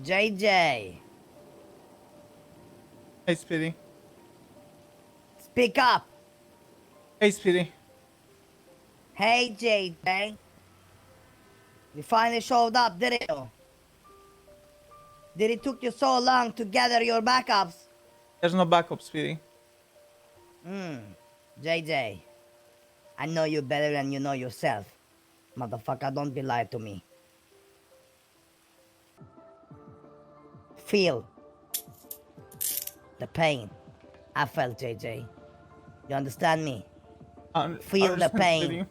JJ, Hey, Speedy. speak up. Hey, Speedy. Hey, JJ. You finally showed up, did you? Did it took you so long to gather your backups? There's no backup, Speedy. JJ, I know you better than you know yourself. Motherfucker, don't be lying to me. Feel the pain I felt, JJ. You understand me? Feel the pain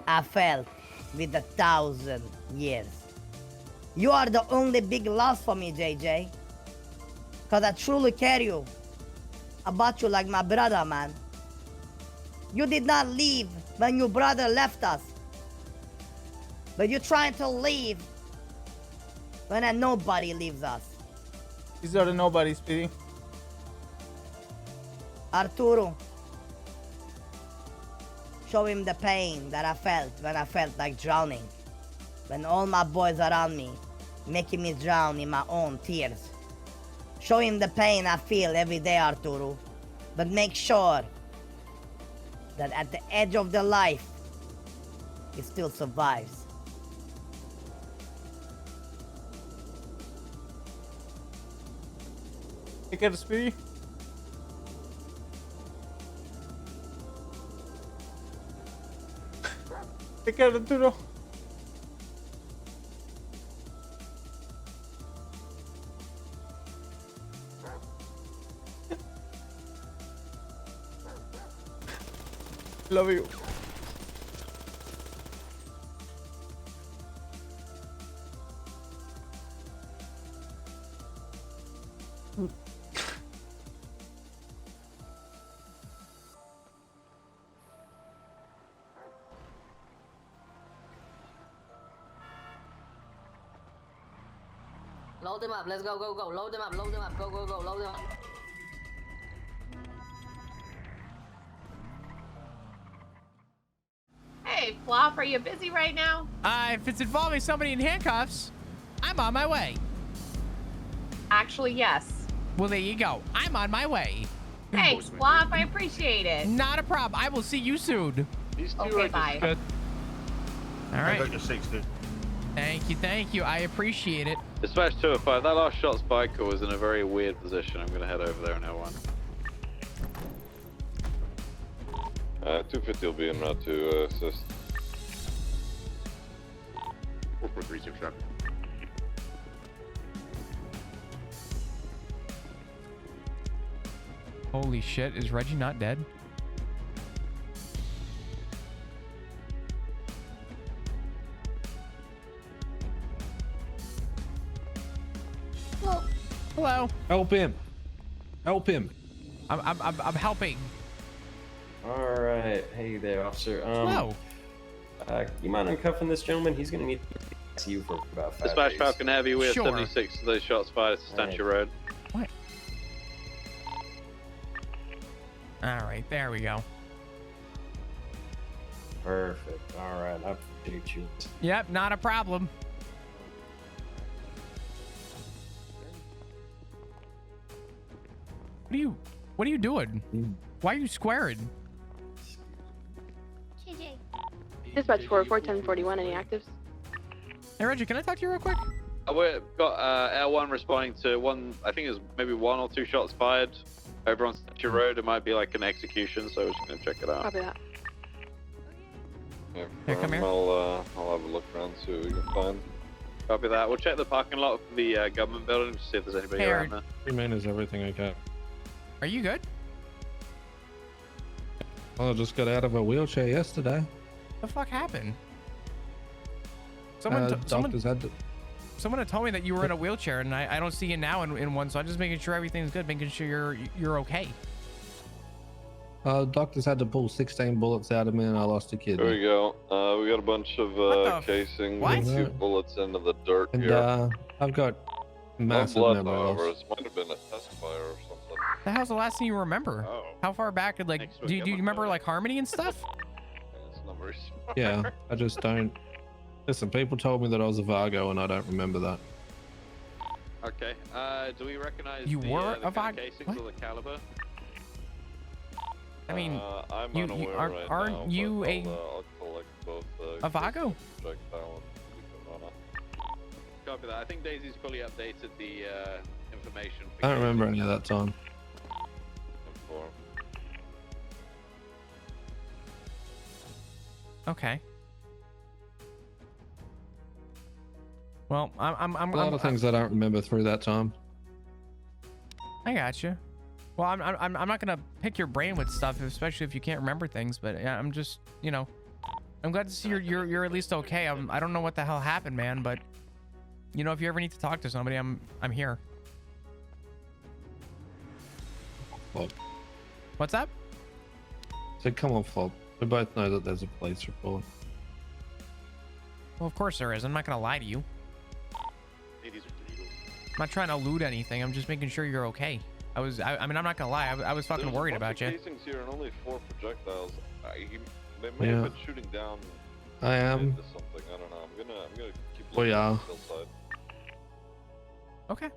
I felt with 1,000 years. You are the only big loss for me, JJ. Cause I truly care you about you like my brother, man. You did not leave when your brother left us. But you're trying to leave when nobody leaves us. These are the nobody, Speedy. Arturo, show him the pain that I felt when I felt like drowning. When all my boys around me, making me drown in my own tears. Show him the pain I feel every day, Arturo. But make sure that at the edge of the life, he still survives. Take care, Speedy. Take care, Arturo. Love you. Load them up. Let's go, go, go. Load them up. Load them up. Go, go, go. Load them up. Hey, Flop, are you busy right now? If it's involving somebody in handcuffs, I'm on my way. Actually, yes. Well, there you go. I'm on my way. Thanks, Flop. I appreciate it. Not a problem. I will see you soon. Okay, bye. All right. I got your 60. Thank you. I appreciate it. Dispatch 205, that last shot's biker was in a very weird position. I'm going to head over there in L1. 250 will be en route to assist. 443 traffic. Holy shit, is Reggie not dead? Hello. Help him. Help him. I'm helping. All right. Hey there, officer. Hello. You mind uncuffing this gentleman? He's gonna need to see you for about 5 Dispatch days. Falcon Heavy, we have Sure. 76 of those shots fired at Stancher Road. What? All right, there we go. Perfect. All right. I appreciate you. Yep, not a problem. What are you doing? Why are you squaring? Dispatch 404, 1041, any actives? Hey Reggie, can I talk to you real quick? We've got L1 responding to one, I think it was maybe 1 or 2 shots fired over on Statue Road. It might be like an execution, so we're just going to check it out. Copy that. Yeah, Here, come here. I'll have a look around, see what we can find. Copy that. We'll check the parking lot for the government building to see if there's anybody Hey, around there. Remain is everything okay. Are you good? I just got out of a wheelchair yesterday. The fuck happened? Someone Doctors had to. Someone had told me that you were in a wheelchair, and I don't see you now in one, so I'm just making sure everything's good, making sure you're okay. Doctors had to pull 16 bullets out of me, and I lost a There kidney. we go. We got a bunch of casings and a few bullets into the dirt And here. I've got No massive blood, memory however. loss. This might have been a test fire or something. The hell's the last thing you remember? Oh. How far back? Like, do you remember like Harmony and stuff? It's not very smart. Yeah, I just don't. Listen, people told me that I was a Vago, and I don't remember that. Okay. Do we recognize You the, were the a kind of Vag- casings or the caliber? I mean, I'm you unaware aren't, right aren't now, you but a I'll collect both, a Vago? projectile and Corona. Copy that. I think Daisy's fully updated the information. I don't remember any of that time. Okay. Well, I'm A lot of things I don't remember through that time. I got you. Well, I'm not gonna pick your brain with stuff, especially if you can't remember things. But yeah, I'm just, you know, I'm glad to see you're at least okay. I don't know what the hell happened, man, but you know, if you ever need to talk to somebody, I'm here. Flop. What's up? So come on, Flop. We both know that there's a police report. Well, of course there is. I'm not gonna lie to you. I'm not trying to loot anything. I'm just making sure you're okay. I mean, I'm not gonna lie. I was fucking worried about you. Casings here and only 4 projectiles. They may Yeah. have been shooting down. I am. into something. I don't know. I'm gonna keep We looking are. on the hillside. Okay.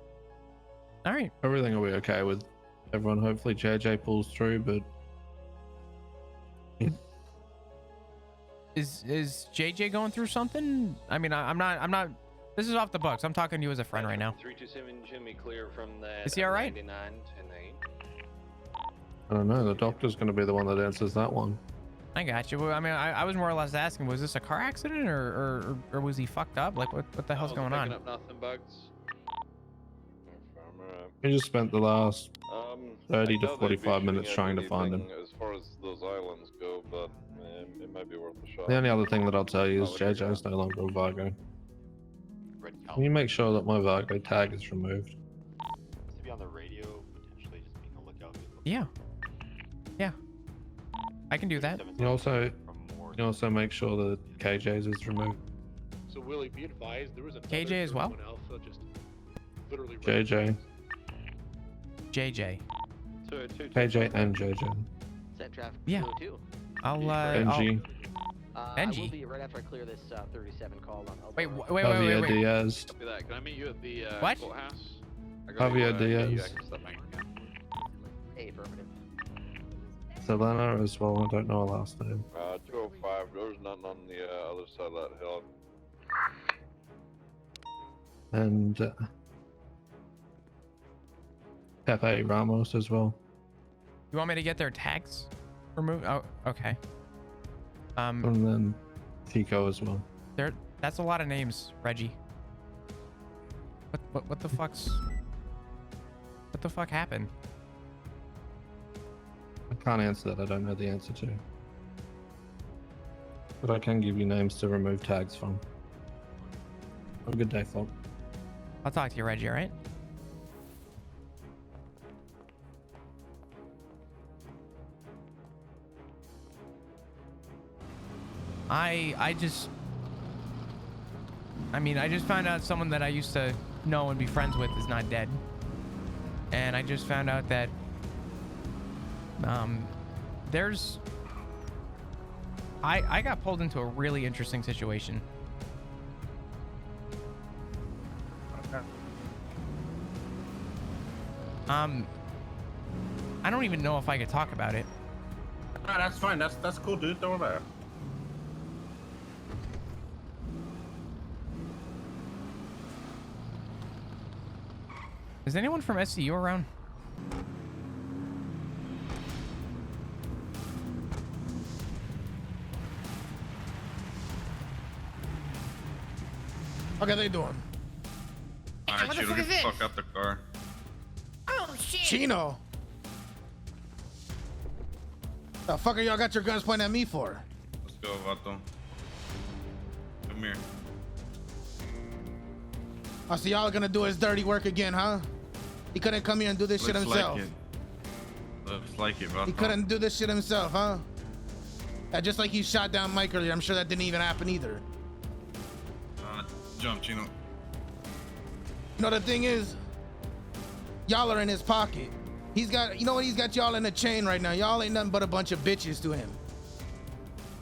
All right. Everything will be okay with everyone. Hopefully JJ pulls through, but Is JJ going through something? I mean, I'm not. This is off the books. I'm talking to you as a friend right now. 327 Jimmy clear from the. Is he all right? 99 10-8. I don't know. The doctor's going to be the one that answers that one. I got you. Well, I mean, I was more or less asking, was this a car accident or was he fucked up? Like, what the hell's going on? Up nothing, Bugs. We just spent the last 30 I to doubt they'd be 45 minutes shooting trying to at find him. anything As far as those islands go, but it might be worth a shot. The only other thing that I'll tell you is JJ's no longer a Vago. Can you make sure that my Vago tag is removed? To be on the radio, potentially just being a lookout. Yeah. Yeah. I can do that. You also make sure that KJ's is removed. So Willie, be advised, there was another KJ as well? Alpha just literally JJ. JJ. KJ and JJ. Yeah. I'll Benji. Benji. I will be right after I clear this 37 call on. Wait. Javier Diaz. Copy that. Can I meet you at the What? courthouse? I gotta, Javier get you Diaz. access to that bank account. Hey, affirmative. Selena as well. I don't know her last name. 205. There's nothing on the other side of that hill. And Pepe Ramos as well. You want me to get their tags removed? Oh, okay. And then Tico as well. That's a lot of names, Reggie. What the fuck happened? I can't answer that. I don't know the answer to. But I can give you names to remove tags from. Have a good day, folk. I'll talk to you, Reggie, all right? I just found out someone that I used to know and be friends with is not dead. And I just found out that I got pulled into a really interesting situation. I don't even know if I could talk about it. No, that's fine. That's cool, dude. Don't worry about it. Is anyone from SCU around? How are they doing? Alright, Chino, get the fuck out the car. Oh shit! Chino! The fuck are y'all got your guns pointing at me for? Let's go, Vato. Come here. Oh, so y'all are gonna do his dirty work again, huh? He couldn't come here and do this shit himself. Looks like it, Vato. He couldn't do this shit himself, huh? Just like he shot down Mike earlier. I'm sure that didn't even happen either. Jump, Chino. You know, the thing is, y'all are in his pocket. He's got, you know what? He's got y'all in a chain right now. Y'all ain't nothing but a bunch of bitches to him.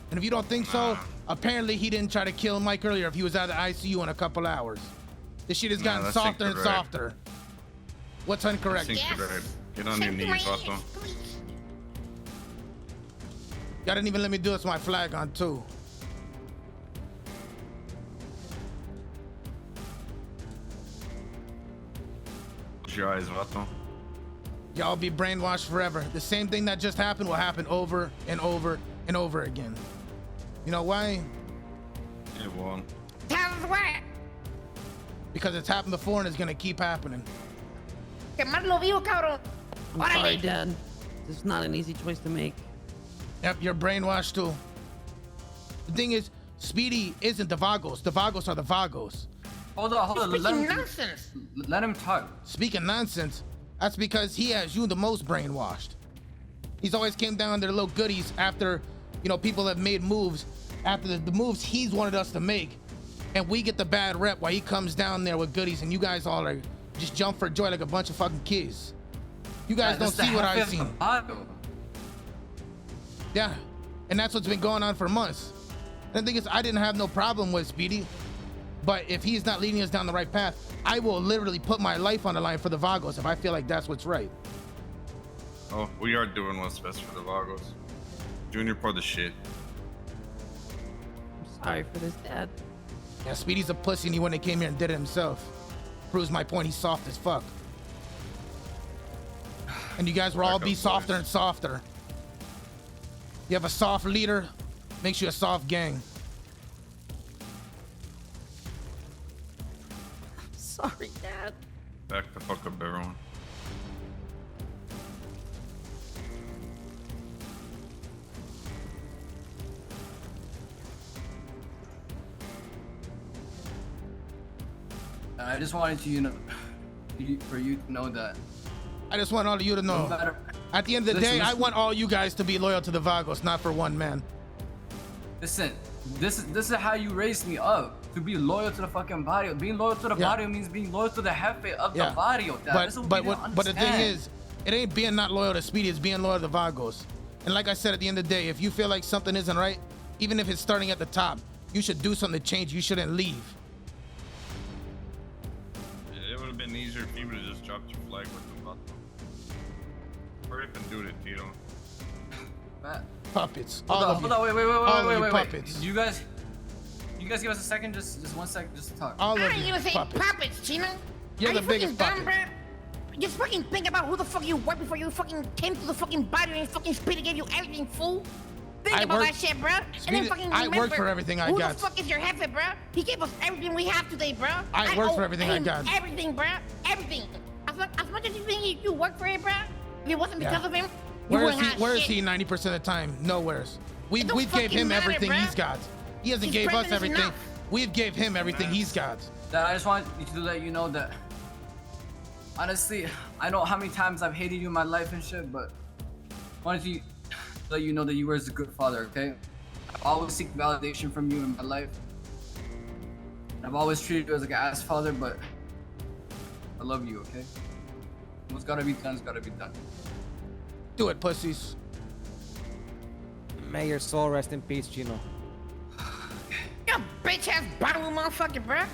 And if you don't think so, apparently he didn't try to kill Mike earlier if he was out of the ICU in a couple hours. This shit has gotten softer and softer. What's incorrect? Get on your knees, Vato. Y'all didn't even let me do this with my flag on too. Close your eyes, Vato. Y'all be brainwashed forever. The same thing that just happened will happen over and over and over again. You know why? It won't. Tell us what? Because it's happened before and it's gonna keep happening. Quemarlo vivo, cabrón. I'm sorry, Dad. This is not an easy choice to make. Yep, you're brainwashed too. The thing is, Speedy isn't the Vagos. The Vagos are the Vagos. Hold on. Speaking nonsense. Let him talk. Speaking nonsense, that's because he has you the most brainwashed. He's always came down their little goodies after, you know, people have made moves. After the moves he's wanted us to make. And we get the bad rep while he comes down there with goodies and you guys all are just jump for joy like a bunch of fucking kids. You guys don't see what I've seen. Yeah, and that's what's been going on for months. And the thing is, I didn't have no problem with Speedy, but if he's not leading us down the right path, I will literally put my life on the line for the Vagos if I feel like that's what's right. Oh, we are doing what's best for the Vagos. Junior part of the shit. I'm sorry for this, Dad. Yeah, Speedy's a pussy and he went and came here and did it himself. Proves my point, he's soft as fuck. And you guys will all be softer and softer. You have a soft leader, makes you a soft gang. Sorry, Dad. Back the fuck up, everyone. I just wanted to, for you to know that. I just want all of you to know. No matter, at the end of the day, I want all you guys to be loyal to the Vagos, not for one man. Listen, this is how you raised me up. To be loyal to the fucking barrio. Being loyal to the barrio means being loyal to the jefe of the barrio. Dad. But the thing is, it ain't being not loyal to Speedy, it's being loyal to the Vagos. And like I said, at the end of the day, if you feel like something isn't right, even if it's starting at the top, you should do something to change. You shouldn't leave. It would have been easier if you would have just dropped your flag with them, but or even do it, Tito. Puppets. Hold on, wait. Puppets. You guys give us a second, just 1 second, just to talk. All I of ain't you gonna say puppets, Chino. You're Are the you biggest fucking dumb, puppet. bruh? Just fucking think about who the fuck you were before you fucking came to the fucking body and fucking Speedy gave you everything, fool. Think I about worked- that shit, bruh. And Speedy, then fucking I remember worked for everything I who got. the fuck is your jefe, bruh? He gave us everything we have today, bruh. I worked for owe everything I him got. Everything, bruh. Everything. As much as you think you work for it, bruh, if it wasn't because of him, you Where is wouldn't he? have Where is shit. he 90% of the time? Nowheres. We don't gave fucking him matter, everything bruh. he's got. He hasn't His gave us presence is everything. enough. We've gave him everything he's got. Dad, I just want you to let you know that. Honestly, I know how many times I've hated you in my life and shit, but I wanted to let you know that you were a good father, okay? I've always seek validation from you in my life. I've always treated you as like an ass father, but I love you, okay? What's gotta be done is gotta be done. Do it, pussies. May your soul rest in peace, Chino. You bitch ass bottle motherfucker, bruh.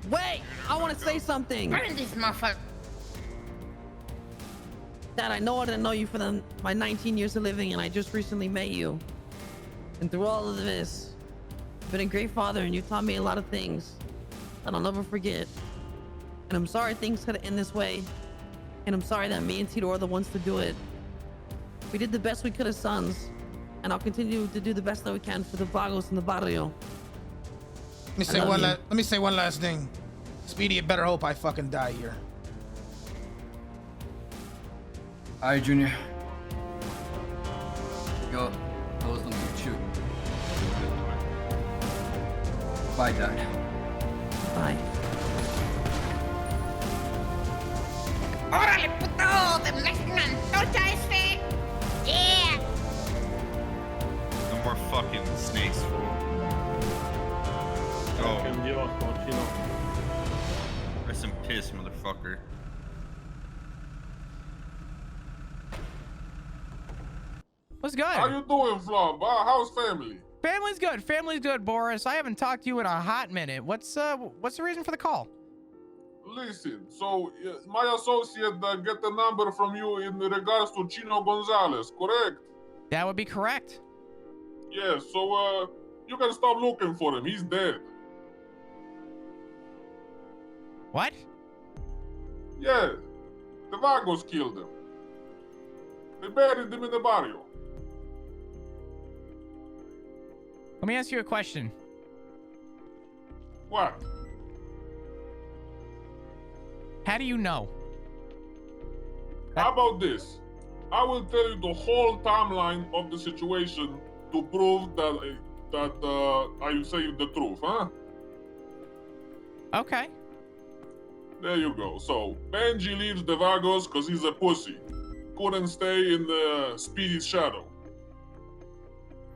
Wait, I want to say something. Burn this motherfucker. Dad, I know I didn't know you for my 19 years of living, and I just recently met you. And through all of this, you've been a great father, and you taught me a lot of things that I'll never forget. And I'm sorry things could end this way. And I'm sorry that me and Tito are the ones to do it. We did the best we could as sons, and I'll continue to do the best that we can for the Vagos and the barrio. Let me say one last thing. Speedy, you better hope I fucking die here. Alright, Junior. Go. I was gonna shoot. Bye, Dad. Bye. Órale, puto, te metes una antorcha este. Yeah. No more fucking snakes, fool. Go. Rest in piss, motherfucker. What's good? How you doing, Flom? How's family? Family's good. Family's good, Boris. I haven't talked to you in a hot minute. What's the reason for the call? Listen, so my associate get the number from you in regards to Chino Gonzalez, correct? That would be correct. Yes, so you can stop looking for him. He's dead. What? Yeah, the Vagos killed him. They buried him in the barrio. Let me ask you a question. What? How do you know? How about this? I will tell you the whole timeline of the situation to prove that I say the truth, huh? Okay. There you go. So Benji leaves the Vagos because he's a pussy. Couldn't stay in the Speedy's shadow.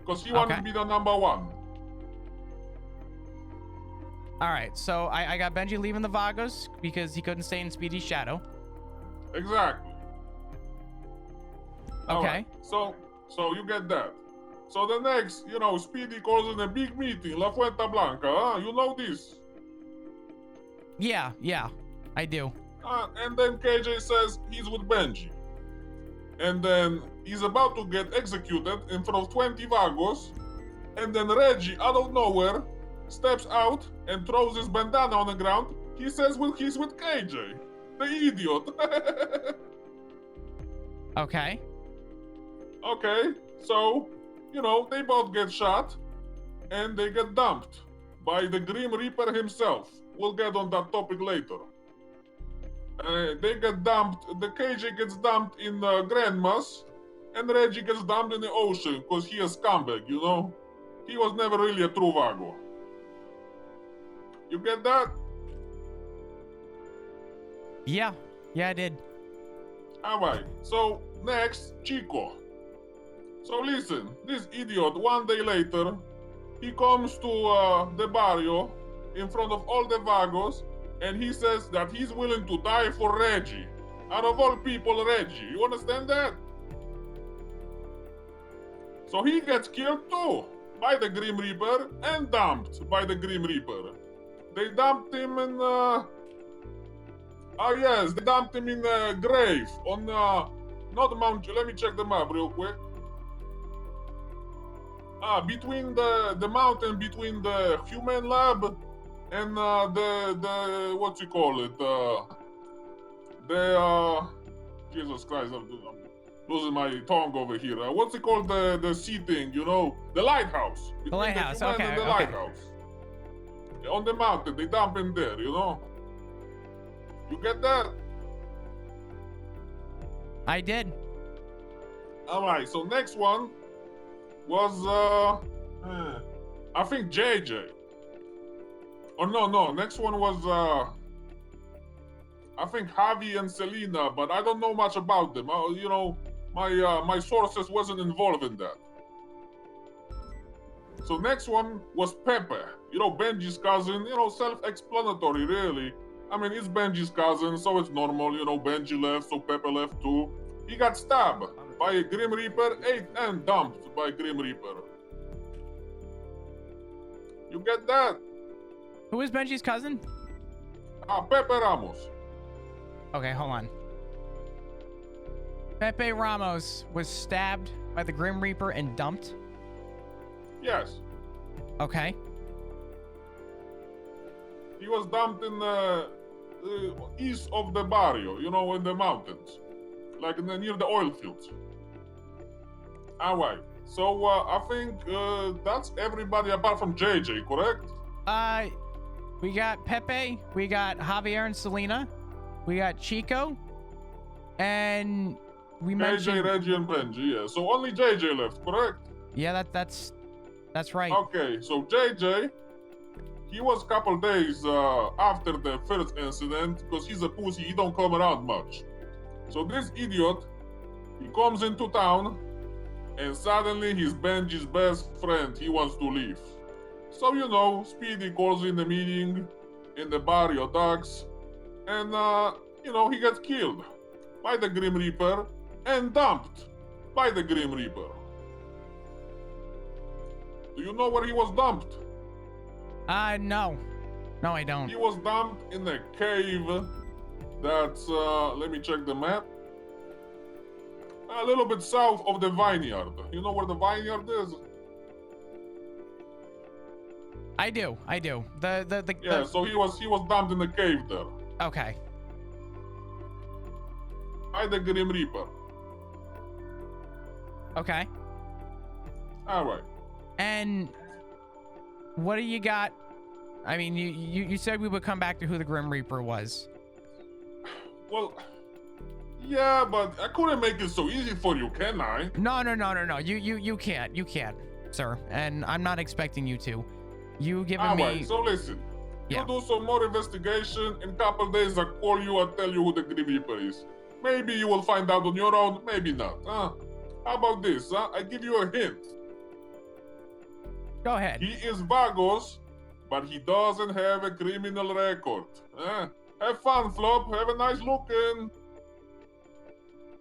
Because he wanted to be the number one. All right, so I got Benji leaving the Vagos because he couldn't stay in Speedy's shadow. Exactly. Okay. Alright, so you get that. So the next, Speedy calls in a big meeting, La Fuente Blanca, huh? You know this? Yeah, I do. And then KJ says he's with Benji. And then he's about to get executed in front of 20 Vagos. And then Reggie, out of nowhere, steps out and throws his bandana on the ground. He says he's with KJ. The idiot. Okay. Okay, so you know, they both get shot and they get dumped by the Grim Reaper himself. We'll get on that topic later. They get dumped, the KJ gets dumped in Grandma's, and Reggie gets dumped in the ocean because he a scumbag, you know? He was never really a true Vago. You get that? Yeah, I did. Alright, so next, Chico. So listen, this idiot, one day later, he comes to the barrio in front of all the Vagos, and he says that he's willing to die for Reggie. Out of all people, Reggie. You understand that? So he gets killed too, by the Grim Reaper, and dumped by the Grim Reaper. They dumped him in, they dumped him in a grave on, not Mount, let me check the map real quick. Between the mountain, between the human lab and the what you call it, Jesus Christ, I'm losing my tongue over here. What's it called, the sea thing, you know? The lighthouse. The lighthouse, the human okay, and the okay. lighthouse. On the mountain, they dump him there, you know? You get that? I did. Alright, so next one was, I think JJ. Oh, no, next one was, I think Javi and Selena, but I don't know much about them. You know, my sources wasn't involved in that. So next one was Pepe. You know, Benji's cousin, you know, self-explanatory, really. I mean, it's Benji's cousin, so it's normal, you know, Benji left, so Pepe left too. He got stabbed by a Grim Reaper, ate and dumped by Grim Reaper. You get that? Who is Benji's cousin? Pepe Ramos. Okay, hold on. Pepe Ramos was stabbed by the Grim Reaper and dumped? Yes. Okay. He was dumped in the east of the barrio, you know, in the mountains. Like near the oil fields. Alright, so I think that's everybody apart from JJ, correct? We got Pepe, we got Javier and Selena, we got Chico, and we mentioned JJ, Reggie, and Benji, yeah. So only JJ left, correct? Yeah, that's right. Okay, so JJ, he was a couple days after the first incident, because he's a pussy, he don't come around much. So this idiot, he comes into town, and suddenly he's Benji's best friend. He wants to leave. So, you know, Speedy calls in the meeting in the barrio docks, and, you know, he gets killed by the Grim Reaper and dumped by the Grim Reaper. Do you know where he was dumped? No. No, I don't. He was dumped in a cave that's, let me check the map. A little bit south of the vineyard. You know where the vineyard is? I do. Yeah, so he was dumped in the cave there. Okay. By the Grim Reaper. Okay. Alright. And what do you got? I mean, you said we would come back to who the Grim Reaper was. Well, yeah, but I couldn't make it so easy for you, can I? No. You can't, sir. And I'm not expecting you to. You giving me... So listen. Yeah. You do some more investigation. In a couple days, I'll call you and tell you who the Grim Reaper is. Maybe you will find out on your own, maybe not. How about this? I give you a hint. Go ahead. He is Vagos, but he doesn't have a criminal record. Have fun, Flop. Have a nice looking.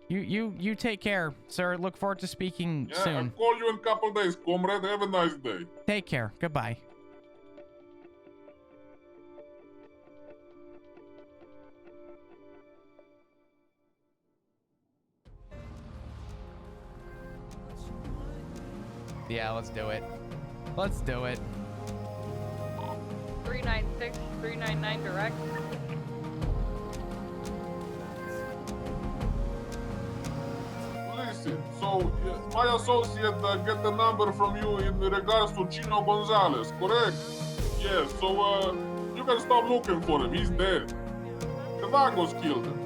You take care, sir. Look forward to speaking soon. I'll call you in a couple days, comrade. Have a nice day. Take care. Goodbye. Yeah, let's do it. Let's do it. 396, 399 direct. Listen, so So my associate get the number from you in regards to Chino Gonzalez, correct? Yes. So you can stop looking for him. He's dead. The Vagos killed him.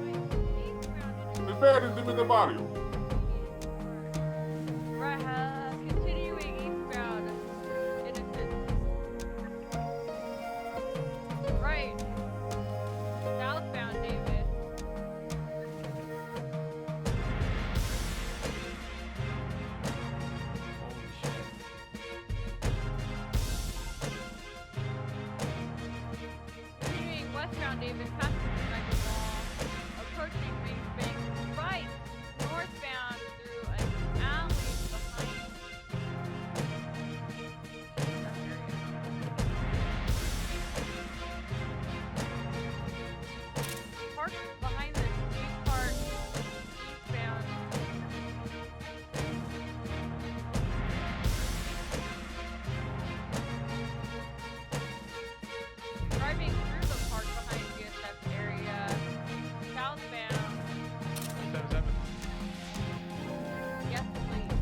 They buried him in the barrio. Right, continuing eastbound. Innocent. Right. Southbound, David. Continuing westbound, David, past the Mega Mall. Approaching Main Bank. Right. Northbound through an alley behind. Park behind the skate park. Eastbound. Driving through the park behind GSF area. Southbound. Yes, please.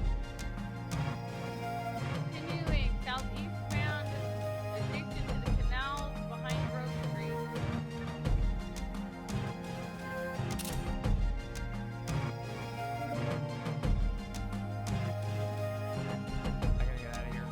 Continuing southeastbound, adjacent to the canals behind Grove Street. I gotta get out of here.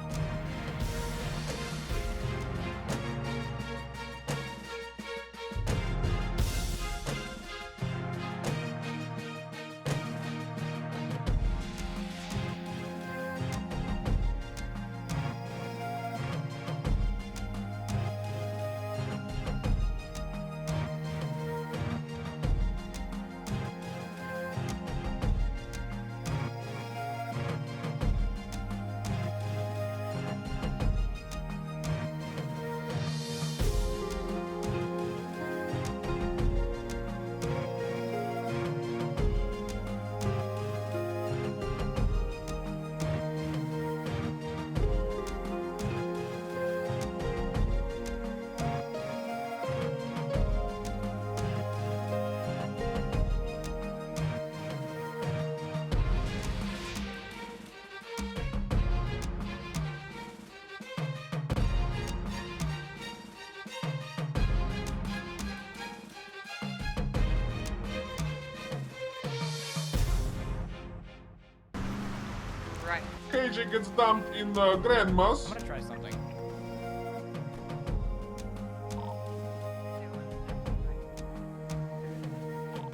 Right. KJ gets dumped in the Grandma's. I'm gonna try something.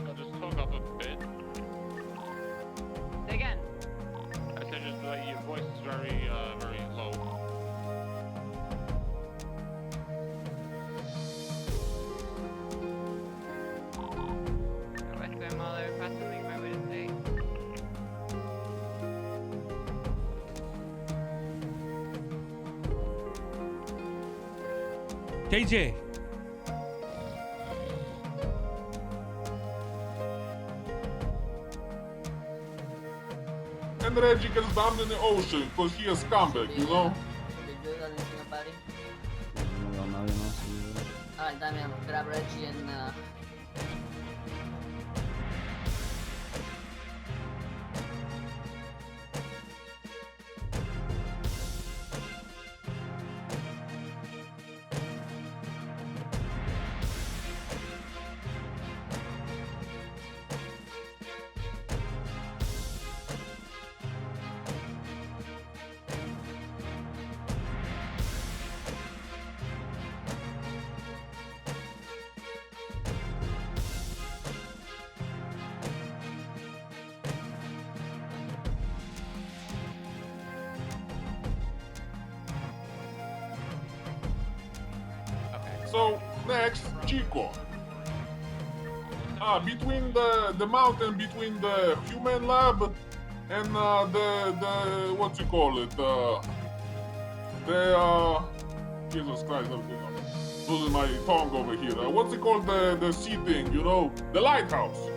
I'll just talk up a bit. Say again. I said just like your voice is very, very low. Westbound Muller, possibly my way to say. KJ. And Reggie gets dumped in the ocean because he a scumbag, you know? Alright, Damian, grab Reggie and So next, Chico. Between the mountain between the human lab and the what you call it? Jesus Christ, I'm losing my tongue over here. What's it called? The sea thing, you know? The lighthouse.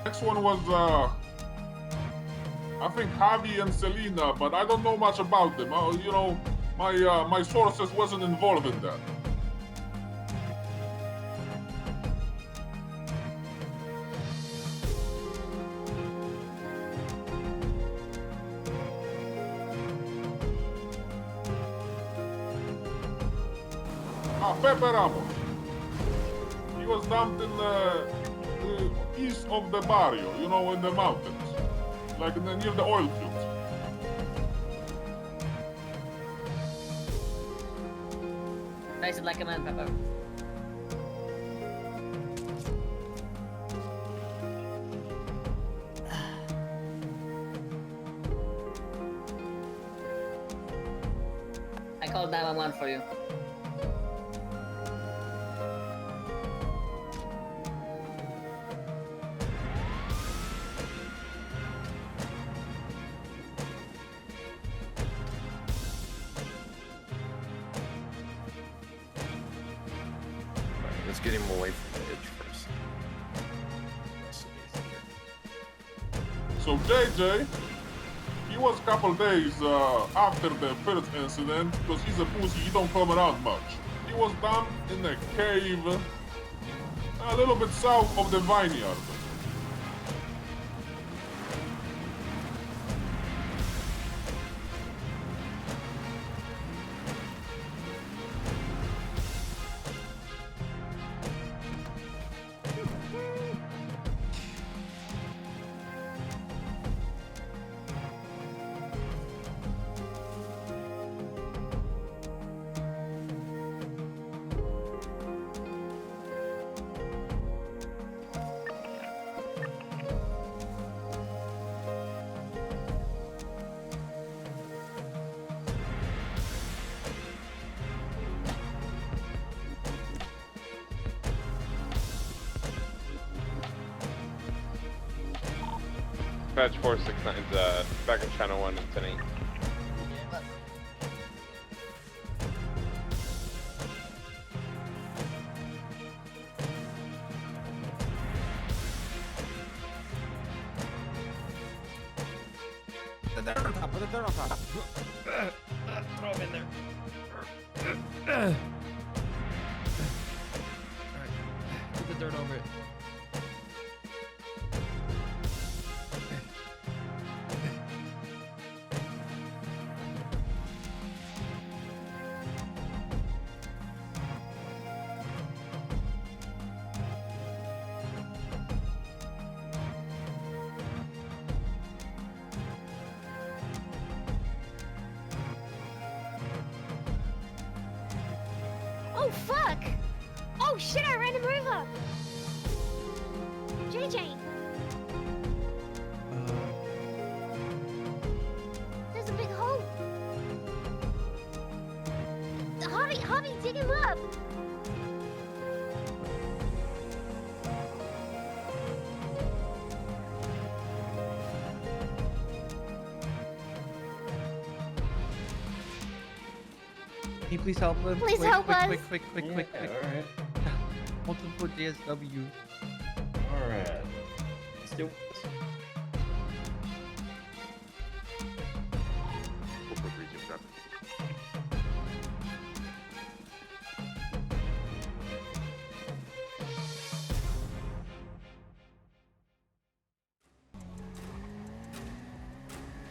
Next one was, I think Javi and Selena, but I don't know much about them. You know, my sources wasn't involved in that. Pepe Ramos. He was dumped in the east of the barrio, you know, in the mountains, like near the oil fields. Nice like a man, Pepper. I called 911 for you. Let's get him away from the edge first. So JJ, he was a couple days after the first incident, because he's a pussy, he don't come around much. He was dumped in a cave a little bit south of the vineyard. Patch 469's back in channel 1 and 10-8. Put the dirt on top, put the dirt on top. Throw him in there. Alright. Put the dirt over it. Oh fuck! Oh shit, I ran him over! JJ! There's a big hole! Harvey, dig him up! Can you please help him? Please quick, help quick, us. Quick, quick, quick, quick, quick. Alright. Multiple JSW. Alright. Let's do this.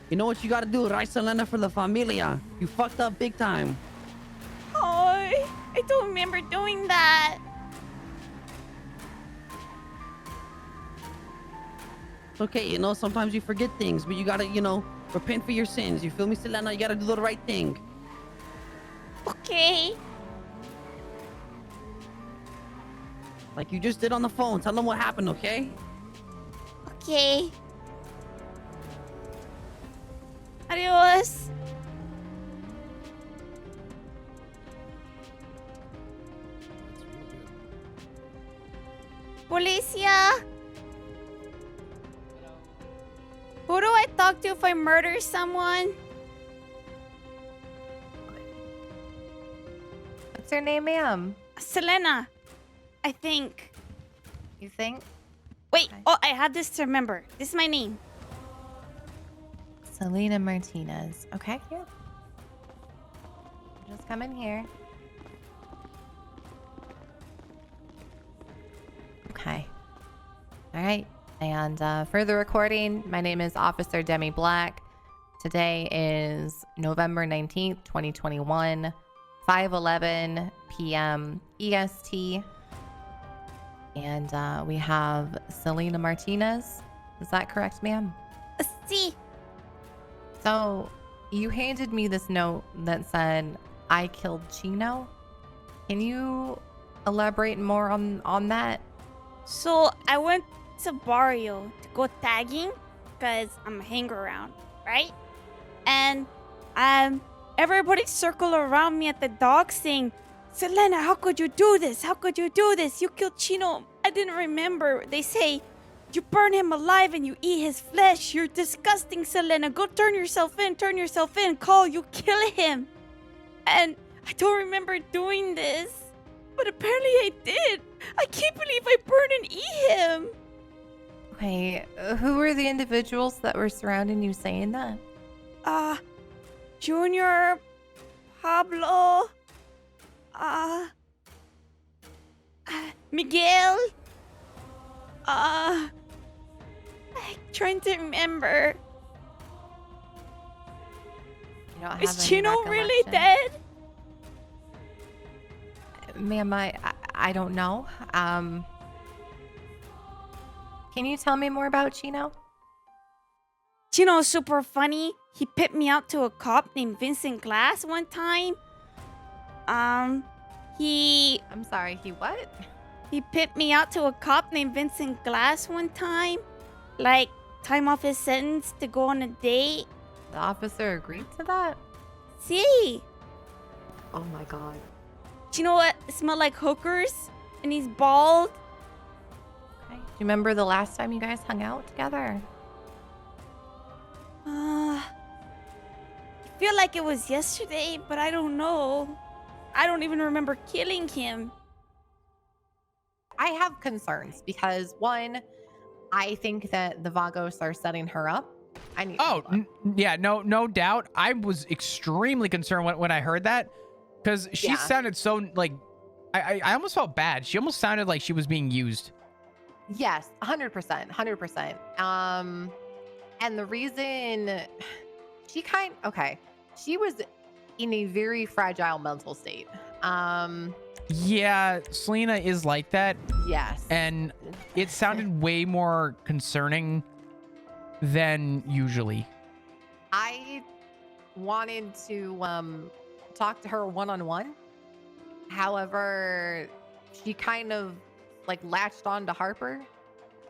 You know what you gotta do, right, Selena, for the familia? You fucked up big time. Oh, I don't remember doing that. It's okay, you know, sometimes you forget things, but you gotta, you know, repent for your sins. You feel me, Selena? You gotta do the right thing. Okay. Like you just did on the phone. Tell them what happened, okay? Okay. Adios. Policia. Who do I talk to if I murder someone? What's your name, ma'am? Selena. I think. You think? Wait, oh, I had this to remember. This is my name. Selena Martinez. Okay, yeah. Just come in here. Okay. All right. And for the recording, my name is Officer Demi Black. Today is November 19th, 2021, 5:11 p.m. EST. And we have Selena Martinez. Is that correct, ma'am? See. So you handed me this note that said, I killed Chino. Can you elaborate more on that? So I went to Barrio to go tagging because I'm a hanger-around, right? And everybody circled around me at the dock saying, Selena, how could you do this? How could you do this? You killed Chino. I didn't remember. They say, you burn him alive and you eat his flesh. You're disgusting, Selena. Go turn yourself in. Call, you kill him. And I don't remember doing this. But apparently I did. I can't believe I burned and eat him. Okay, who were the individuals that were surrounding you saying that? Junior, Pablo, Miguel, I'm trying to remember. You don't have Is any Chino really dead? Ma'am, I don't know. Can you tell me more about Chino? Chino's super funny. He picked me out to a cop named Vincent Glass one time. I'm sorry, he what? He picked me out to a cop named Vincent Glass one time. Like, time off his sentence to go on a date. The officer agreed to that? See? Oh my god. Do you know what? It smelled like hookers, and he's bald. Okay. Do you remember the last time you guys hung out together? I feel like it was yesterday, but I don't know. I don't even remember killing him. I have concerns because one, I think that the Vagos are setting her up. Yeah, no doubt. I was extremely concerned when I heard that because she sounded so like I almost felt bad. She almost sounded like she was being used. Yes, 100%. And the reason she was in a very fragile mental state. Yeah, Selena is like that. Yes. And it sounded way more concerning than usually. I wanted to talk to her one-on-one. However, she kind of like latched on to Harper.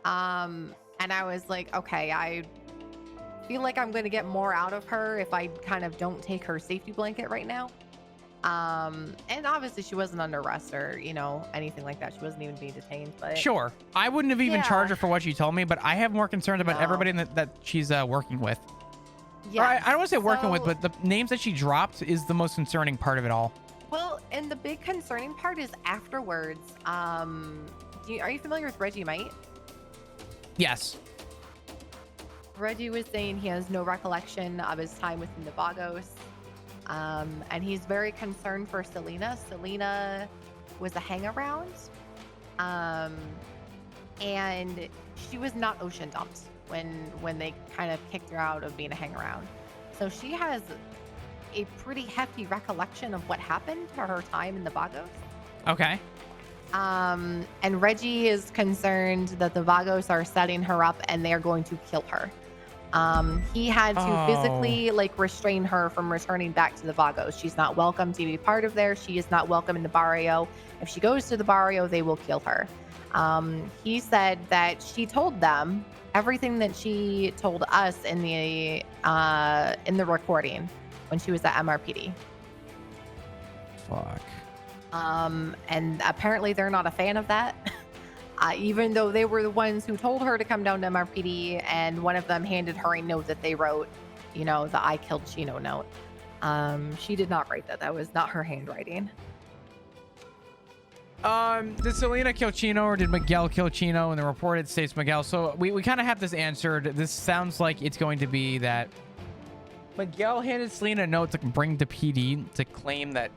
And I was like, okay, I feel like I'm going to get more out of her if I kind of don't take her safety blanket right now. And obviously she wasn't under arrest or, anything like that. She wasn't even being detained, but sure. I wouldn't have even charged her for what she told me, but I have more concerns about everybody that she's working with. Yeah. I don't want to say working with, but the names that she dropped is the most concerning part of it all. Well, and the big concerning part is afterwards. Are you familiar with Reggie Might? Yes. Reggie was saying he has no recollection of his time within the Vagos. And he's very concerned for Selena. Selena was a hangaround. And she was not ocean dumped when they kind of kicked her out of being a hangaround. So she has a pretty hefty recollection of what happened to her time in the Vagos. Okay. And Reggie is concerned that the Vagos are setting her up and they are going to kill her. He had to physically restrain her from returning back to the Vagos. She's not welcome to be part of there. She is not welcome in the barrio. If she goes to the barrio, they will kill her. He said that she told them everything that she told us in the recording when she was at MRPD. Fuck. And apparently they're not a fan of that. Even though they were the ones who told her to come down to MRPD, and one of them handed her a note that they wrote, the I killed Chino note. She did not write that. That was not her handwriting. Did Selena kill Chino or did Miguel kill Chino? And the report it states Miguel. So we kind of have this answered. This sounds like it's going to be that Miguel handed Selena a note to bring to PD to claim that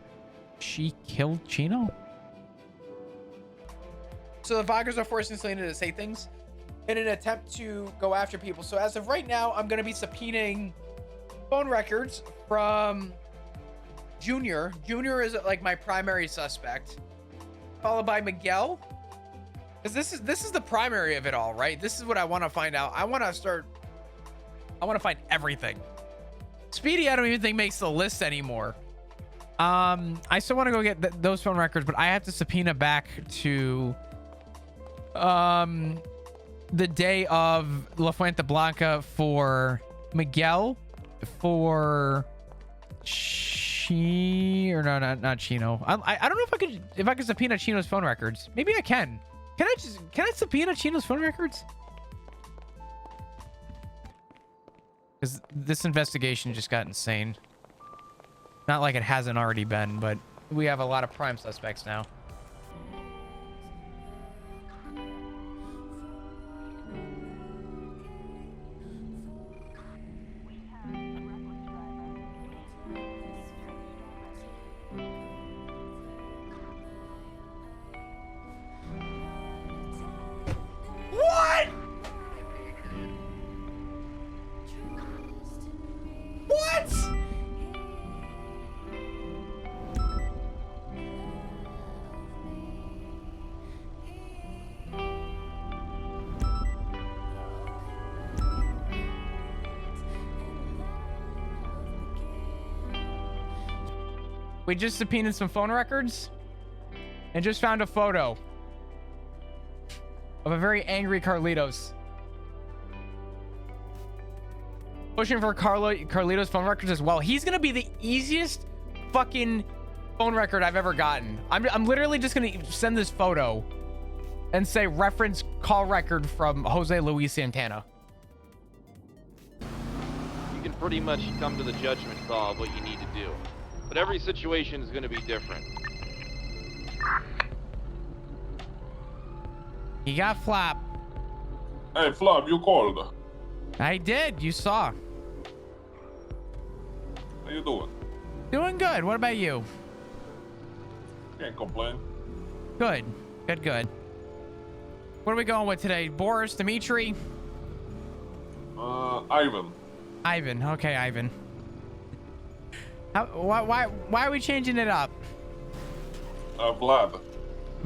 she killed Chino. So the Vagos are forcing Selena to say things in an attempt to go after people. So as of right now, I'm going to be subpoenaing phone records from Junior. Junior is like my primary suspect, followed by Miguel, because this is the primary of it all, right? This is what I want to find out. I want to find everything. Speedy, I don't even think makes the list anymore. I still want to go get those phone records, but I have to subpoena back to the day of La Fuente Blanca for Miguel, for not Chino. I don't know if I could subpoena Chino's phone records. Maybe I can. Can I subpoena Chino's phone records? Because this investigation just got insane. Not like it hasn't already been, but we have a lot of prime suspects now. What? What? We just subpoenaed some phone records and just found a photo of a very angry Carlitos. Pushing for Carlitos' phone records as well. He's gonna be the easiest fucking phone record I've ever gotten. I'm literally just gonna send this photo and say reference call record from Jose Luis Santana. You can pretty much come to the judgment call of what you need to do. But every situation is going to be different. You got Flap. Hey, Flap, you called. I did. You saw. How you doing? Doing good. What about you? Can't complain. Good. Good. What are we going with today? Boris, Dimitri? Ivan. Ivan. Okay, Ivan. Why are we changing it up? Vlad.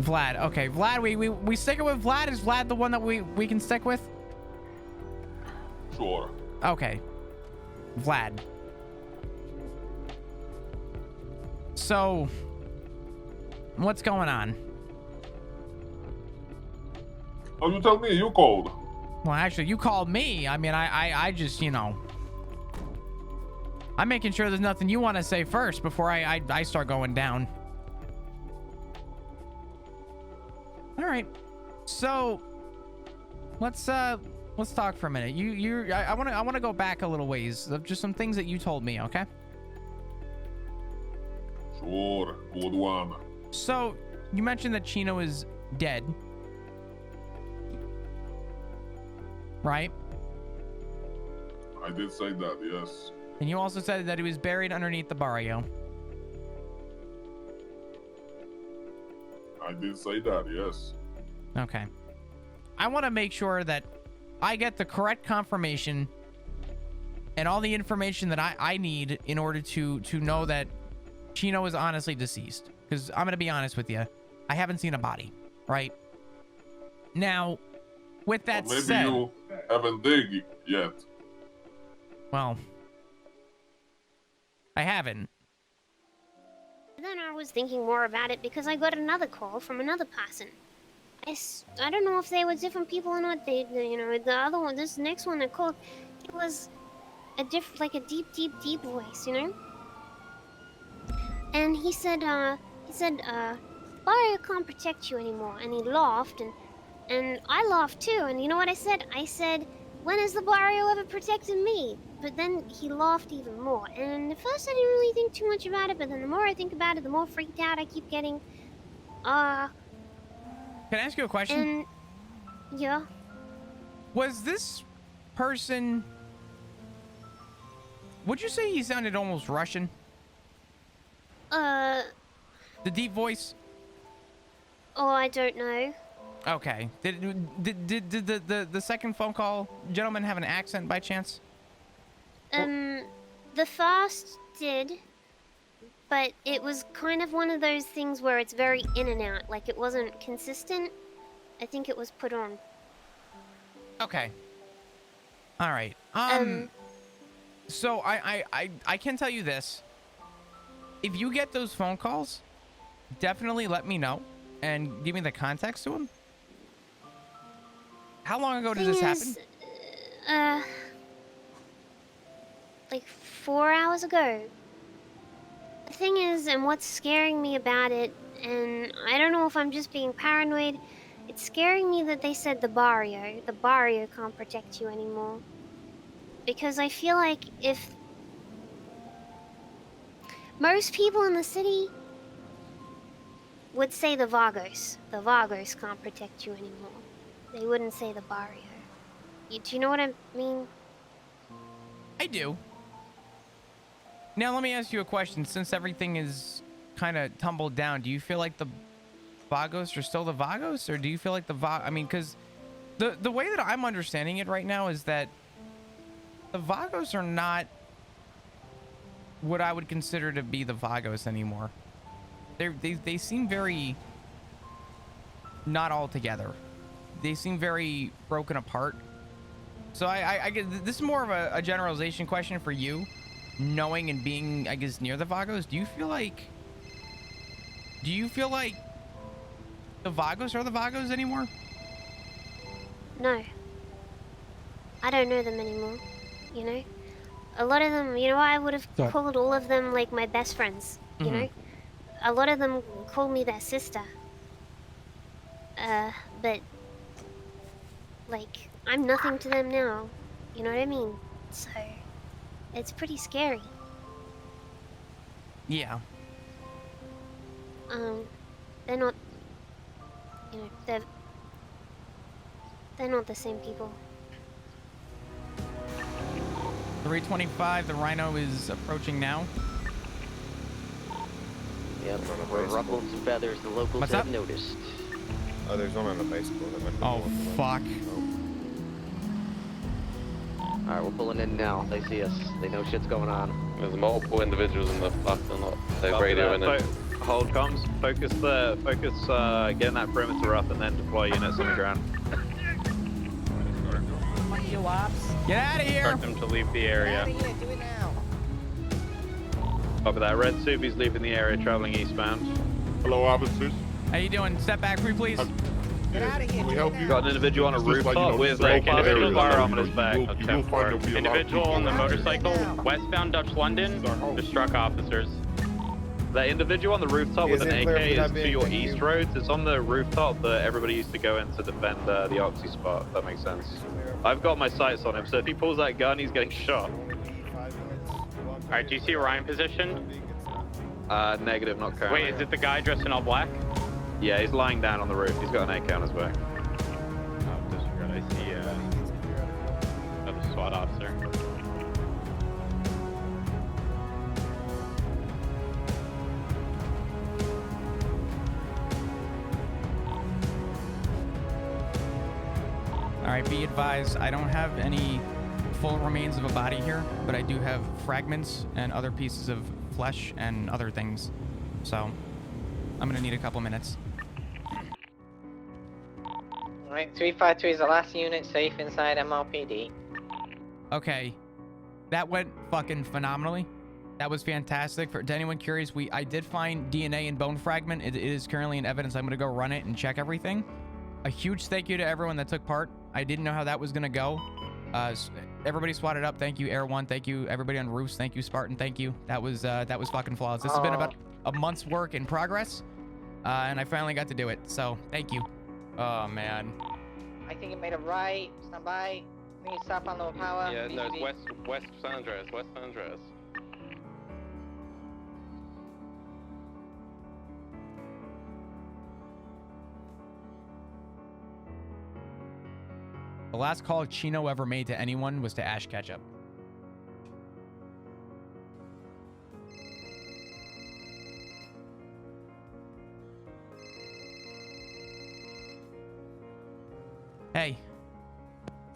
Vlad. Okay, Vlad. We stick it with Vlad. Is Vlad the one that we can stick with? Sure. Okay. Vlad. So, what's going on? Oh, you tell me. You called. Well, actually, you called me. I mean, I just, you know, I'm making sure there's nothing you want to say first before I start going down. All right. So, let's talk for a minute. I want to go back a little ways of just some things that you told me, okay? Sure. Good one. So, you mentioned that Chino is dead. Right? I did say that, yes. And you also said that he was buried underneath the barrio. I did say that, yes. Okay. I want to make sure that I get the correct confirmation and all the information that I need in order to know that Chino is honestly deceased. Because I'm going to be honest with you. I haven't seen a body, right? Now, with that maybe said... you haven't dig yet. Well... I haven't. Then I was thinking more about it because I got another call from another person. I don't know if they were different people or not. They you know, the other one, this next one that called, it was a like a deep voice, you know. And he said, Barrio can't protect you anymore. And he laughed, and I laughed too. And you know what I said? I said, when has the Barrio ever protected me? But then he laughed even more. And at first I didn't really think too much about it, but then the more I think about it, the more freaked out I keep getting. Can I ask you a question? And yeah. Was this person... Would you say he sounded almost Russian? The deep voice? Oh, I don't know. Okay. Did the second phone call gentleman have an accent by chance? The first did, but it was kind of one of those things where it's very in and out. Like, it wasn't consistent. I think it was put on. Okay. All right. So I can tell you this. If you get those phone calls, definitely let me know and give me the context to them. How long ago did this happen? Like 4 hours ago. The thing is, and what's scaring me about it, and I don't know if I'm just being paranoid, it's scaring me that they said the barrio can't protect you anymore. Because I feel like if most people in the city would say the Vagos can't protect you anymore. They wouldn't say the barrio. Do you know what I mean? I do. Now let me ask you a question. Since everything is kind of tumbled down, do you feel like the Vagos are still the Vagos, or do you feel like I mean, because the way that I'm understanding it right now is that the Vagos are not what I would consider to be the Vagos anymore. They seem very not all together. They seem very broken apart. So I guess this is more of a generalization question for you, knowing and being, I guess, near the Vagos. Do you feel like the Vagos are the Vagos anymore? No. I don't know them anymore, you know? A lot of them, you know, I would have called all of them like my best friends, you know? A lot of them call me their sister. But like, I'm nothing to them now, you know what I mean? So, it's pretty scary. Yeah. They're not, you know, they're not the same people. 325, the Rhino is approaching now. Yep, for ruffles and feathers, the locals have noticed. Oh, there's one on the bicycle. Oh, fuck. Alright, we're pulling in now. They see us. They know shit's going on. There's multiple individuals in the parking lot. They're radioing in. Hold comms. Focus getting that perimeter up and then deploy units on the ground. Fuck you, Ops. Get out of here! Start them to leave the area. Get out of here. Do it now. Copy that. Red Subi's leaving the area, traveling eastbound. Hello, officers. How you doing? Step back, please. Get out of here. Can we help you? Got an individual on a rooftop with a individual firearm on his back. Individual on the motorcycle, westbound Dutch London, just struck officers. That individual on the rooftop with an AK is to your east roads. It's on the rooftop that everybody used to go in to defend the Oxy spot, if that makes sense. I've got my sights on him, so if he pulls that gun, he's getting shot. Alright, do you see Ryan positioned? Negative, not currently. Wait, is it the guy dressed in all black? Yeah, he's lying down on the roof. He's got an AK on his back. Oh, disregard. I see another SWAT officer. All right, be advised, I don't have any full remains of a body here, but I do have fragments and other pieces of flesh and other things. So I'm gonna need a couple minutes. Alright, 353 is the last unit safe inside MLPD. Okay, that went fucking phenomenally. That was fantastic. To anyone curious, I did find DNA and bone fragment. It is currently in evidence. I'm gonna go run it and check everything. A huge thank you to everyone that took part. I didn't know how that was gonna go. Everybody swatted up. Thank you, Air One. Thank you, everybody on roofs. Thank you, Spartan. Thank you. That was fucking flawless. This has been about a month's work in progress, and I finally got to do it. So thank you. Oh man. I think it made a right. Stand by. We need to stop on low power. Yeah, no, it's West San Andreas. West San Andreas. The last call Chino ever made to anyone was to Ash Ketchup. Hey.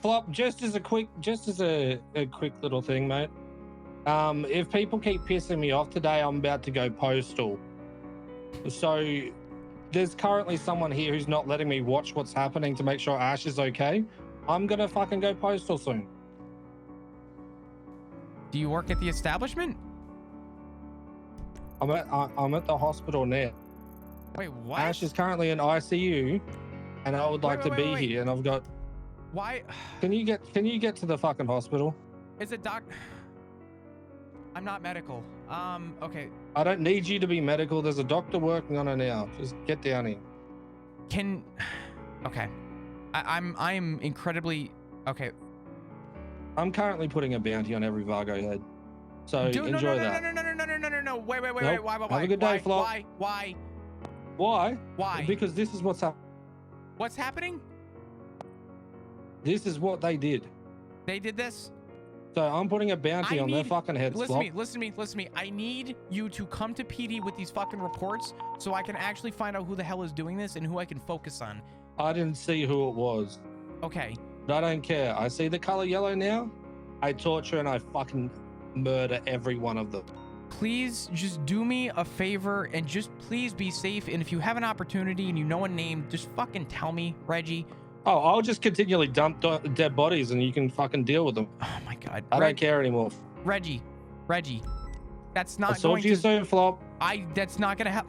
Flop, just as a quick little thing, mate. If people keep pissing me off today, I'm about to go postal. So there's currently someone here who's not letting me watch what's happening to make sure Ash is okay. I'm gonna fucking go postal soon. Do you work at the establishment? I'm at the hospital now. Wait, what? Ash is currently in ICU, and I would like to be here. And I've got. Why? Can you get to the fucking hospital? Is it doc? I'm not medical. Okay. I don't need you to be medical. There's a doctor working on it now. Just get down here. Okay. I'm incredibly okay. I'm currently putting a bounty on every Vago head. So enjoy that. No. Wait. Nope. Why? Have a good day, Flop. Why? Why? Because this is what's happening. What's happening? This is what they did. They did this? So I'm putting a bounty on their fucking heads. Listen to me. I need you to come to PD with these fucking reports so I can actually find out who the hell is doing this and who I can focus on. I didn't see who it was. Okay. But I don't care. I see the color yellow now. I torture and I fucking murder every one of them. Please just do me a favor and just please be safe. And if you have an opportunity and you know a name, just fucking tell me, Reggie. Oh, I'll just continually dump dead bodies and you can fucking deal with them. Oh my God. I don't care anymore. Reggie. That's not I'll solve you soon, Flop. That's not gonna help.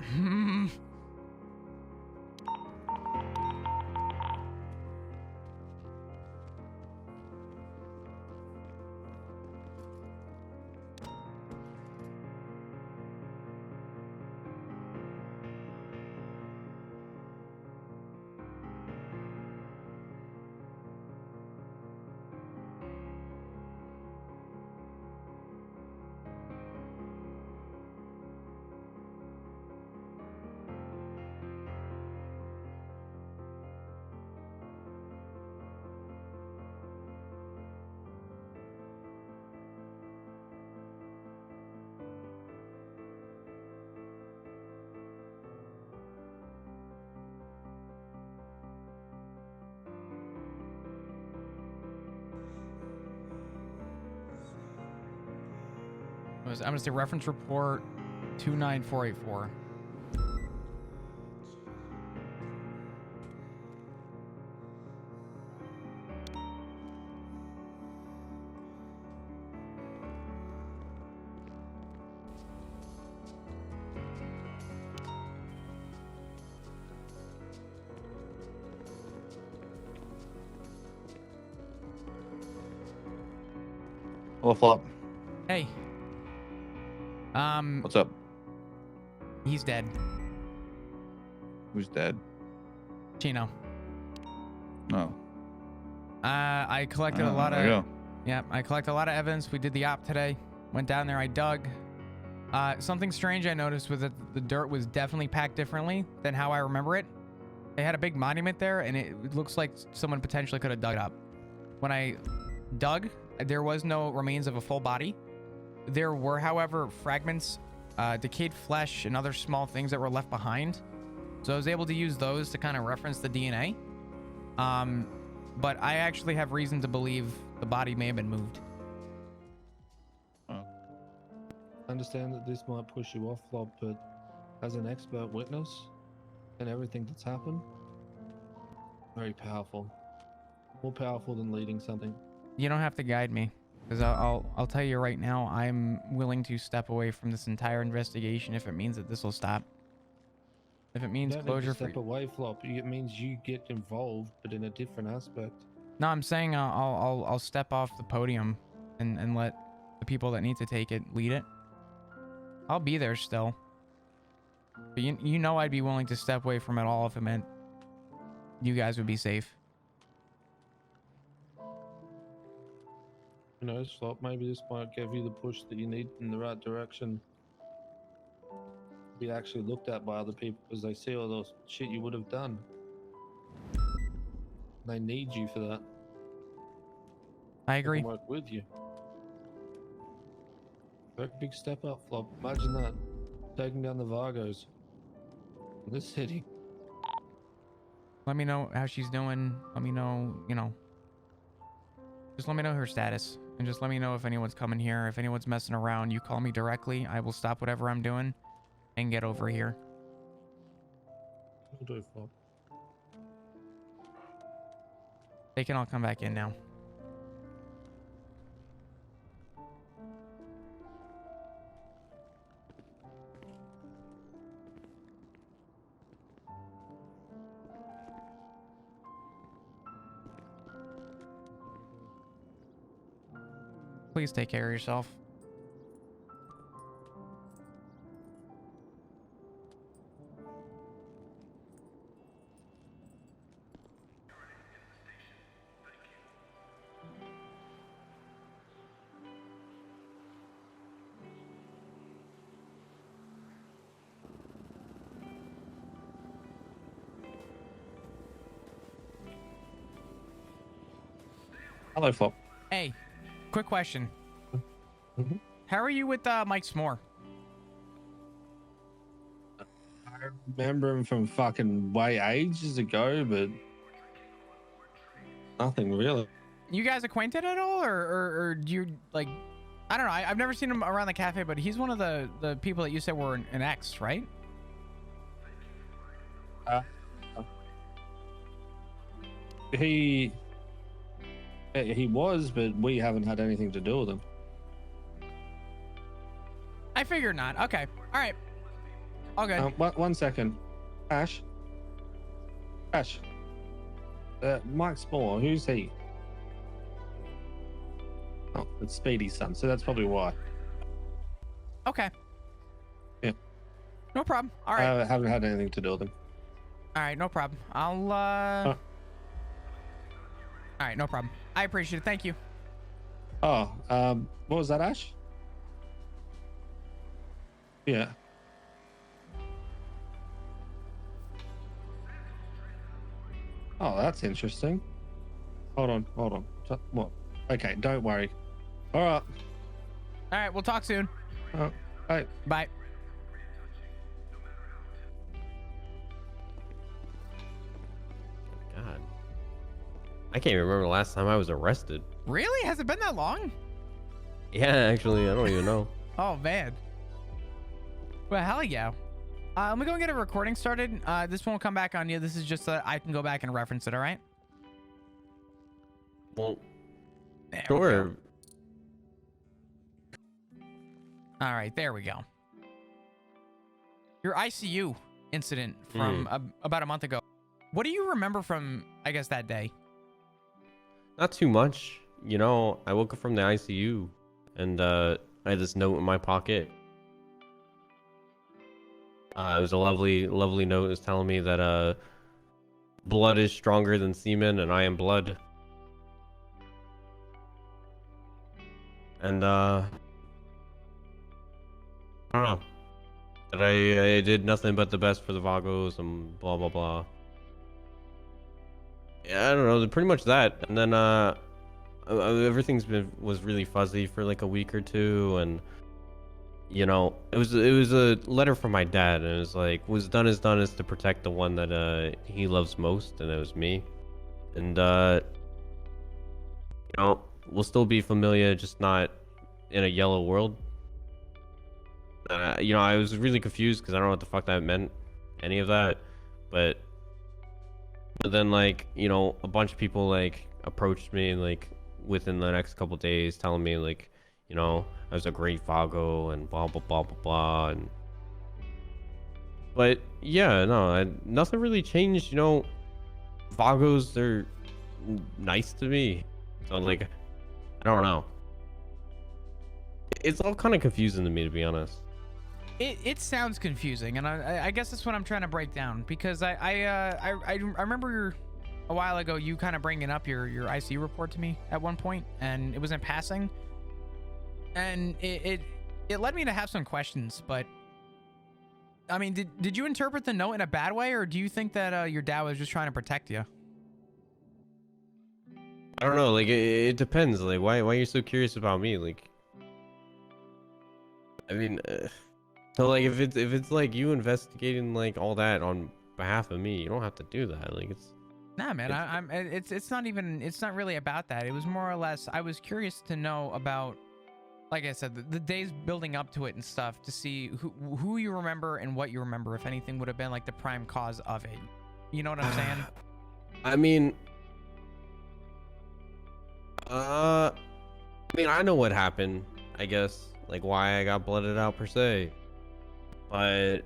I'm gonna say reference report 29484. Hello, Flop. Hey. What's up? He's dead. Who's dead? Chino. No. I collected a lot there you of. go. Yeah, I collected a lot of evidence. We did the op today. Went down there. I dug. Something strange I noticed was that the dirt was definitely packed differently than how I remember it. They had a big monument there, and it looks like someone potentially could have dug it up. When I dug, there was no remains of a full body. There were, however, fragments, decayed flesh, and other small things that were left behind. So I was able to use those to kind of reference the DNA. But I actually have reason to believe the body may have been moved. I understand that this might push you off, Flop, but as an expert witness and everything that's happened, very powerful. More powerful than leading something. You don't have to guide me, because I'll tell you right now, I'm willing to step away from this entire investigation if it means that this will stop. If it means You don't closure need to for step away, Flop. It means you get involved, but in a different aspect. No, I'm saying I'll step off the podium and let the people that need to take it lead it. I'll be there still. But you know I'd be willing to step away from it all if it meant you guys would be safe. You know, Flop, maybe this might give you the push that you need in the right direction. Be actually looked at by other people because they see all those shit you would have done. They need you for that. I agree. I'm right with you. Very big step up, Flop. Imagine that. Taking down the Vagos in this city. Let me know how she's doing. Let me know, you know. Just let me know her status. And just let me know if anyone's coming here. If anyone's messing around, you call me directly. I will stop whatever I'm doing and get over here. Will do, Flop. They can all come back in now. Please take care of yourself. Hello, Flop. Hey, quick question. Mhm. How are you with Mike S'more? I remember him from fucking way ages ago, but nothing really. You guys acquainted at all, or do you like? I don't know. I've never seen him around the cafe, but he's one of the people that you said were an ex, right? He was, but we haven't had anything to do with him. I figured not. Okay. All right. Okay. One second. Ash. Mike S'more, who's he? Oh, it's Speedy's son, so that's probably why. Okay. Yeah. No problem. All right. I haven't had anything to do with him. All right. No problem. I'll. All right. No problem. I appreciate it. Thank you. Oh, what was that, Ash? Yeah. Oh, that's interesting. Hold on. What? Okay, don't worry. All right. All right. We'll talk soon. Bye. Bye. God. I can't remember the last time I was arrested. Really? Has it been that long? Yeah, actually, I don't even know. Oh, man. Well, hell yeah. Let me go and get a recording started. This won't come back on you. This is just so I can go back and reference it, all right? Well, there sure. All right, there we go. Your ICU incident from about a month ago. What do you remember from, I guess, that day? Not too much. You know, I woke up from the ICU and I had this note in my pocket. It was a lovely note. It was telling me that blood is stronger than semen and I am blood. And I don't know. That I did nothing but the best for the Vagos and blah blah blah. Yeah, I don't know, pretty much that. And then everything's was really fuzzy for like a week or two, and you know, it was a letter from my dad, and it was like, what's done is done, is to protect the one that he loves most, and it was me. And you know, we'll still be familiar, just not in a yellow world. You know, I was really confused because I don't know what the fuck that meant, any of that, but then like, you know, a bunch of people like approached me like within the next couple days, telling me like, you know, I was a great Vago and blah blah blah blah blah. And but yeah, no, nothing really changed. You know, Vagos, they're nice to me, so like, I don't know. It's all kind of confusing to me, to be honest. It sounds confusing, and I guess that's what I'm trying to break down, because I remember a while ago you kind of bringing up your ICU report to me at one point, and it was in passing, and it led me to have some questions. But I mean, did you interpret the note in a bad way, or do you think that your dad was just trying to protect you? I don't know. Like it depends. Like why are you so curious about me? Like, I mean, so like if it's like you investigating like all that on behalf of me, you don't have to do that. Like it's. Nah, man. It's not even. It's not really about that. It was more or less. I was curious to know about. Like I said, the days building up to it and stuff to see who you remember and what you remember, if anything would have been like the prime cause of it. You know what I'm saying? I mean, I know what happened, I guess, like why I got blooded out per se, but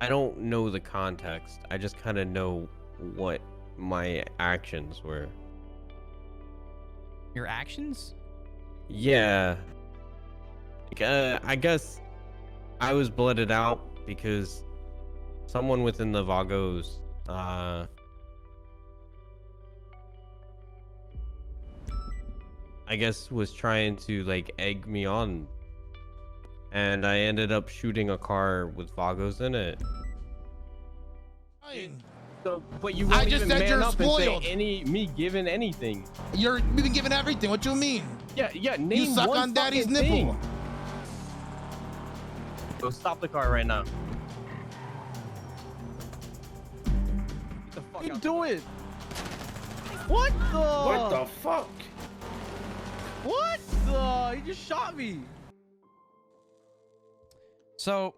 I don't know the context. I just kind of know what my actions were. Your actions? Yeah. I guess I was blooded out because someone within the Vagos, I guess was trying to like egg me on, and I ended up shooting a car with Vagos in it. So, but you won't even man up and say me giving anything. You've been given everything. What you mean? Yeah. Name you suck one on daddy's fucking nipple. thing. Go stop the car right now. Get the fuck out. Do it. What the? What the fuck? What the? You just shot me. So,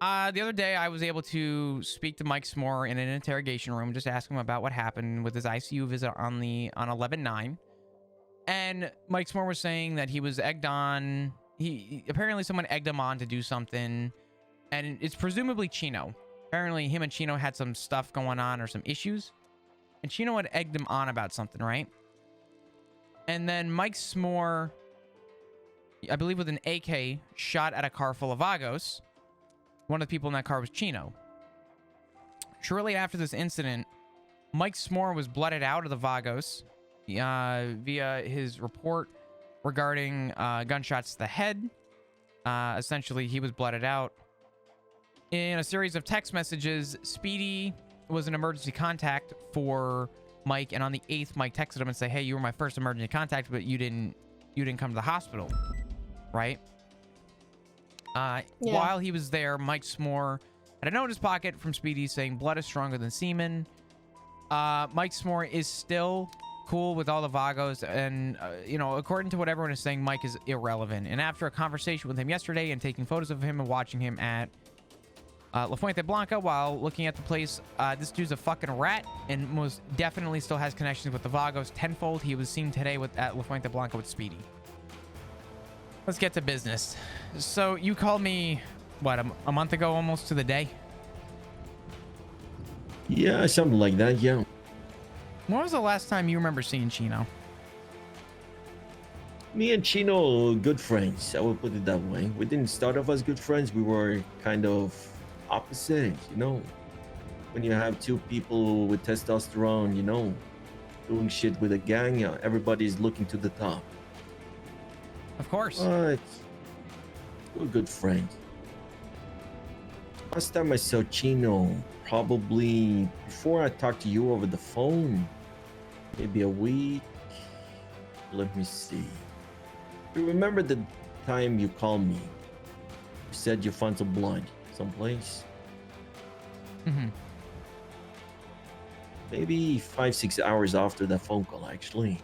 the other day I was able to speak to Mike S'more in an interrogation room, just ask him about what happened with his ICU visit on 11/9. And Mike S'more was saying that he was egged on. Apparently someone egged him on to do something, and it's presumably Chino. Apparently him and Chino had some stuff going on or some issues, and Chino had egged him on about something, right? And then Mike S'more, I believe with an AK, shot at a car full of Vagos. One of the people in that car was Chino. Shortly after this incident, Mike S'more was blooded out of the Vagos via his report regarding gunshots to the head. Essentially, he was blooded out. In a series of text messages, Speedy was an emergency contact for Mike, and on the 8th, Mike texted him and said, "Hey, you were my first emergency contact, but you didn't come to the hospital," right? While he was there, Mike S'more had a note in his pocket from Speedy saying, "Blood is stronger than semen." Mike S'more is still cool with all the Vagos, and according to what everyone is saying, Mike is irrelevant. And after a conversation with him yesterday and taking photos of him and watching him at La Fuente Blanca while looking at the place, this dude's a fucking rat and most definitely still has connections with the Vagos tenfold. He was seen today at La Fuente Blanca with Speedy. Let's get to business. So you called me, what, a month ago almost to the day? Yeah, something like that, yeah. When was the last time you remember seeing Chino? Me and Chino, good friends. I would put it that way. We didn't start off as good friends. We were kind of opposite, When you have two people with testosterone, doing shit with a gang, everybody's looking to the top. Of course. But we're good friends. Last time I saw Chino, probably before I talked to you over the phone, maybe a week. Let me see. You remember the time you called me? You said you found some blood someplace? Mm-hmm. Maybe 5-6 hours after that phone call, actually.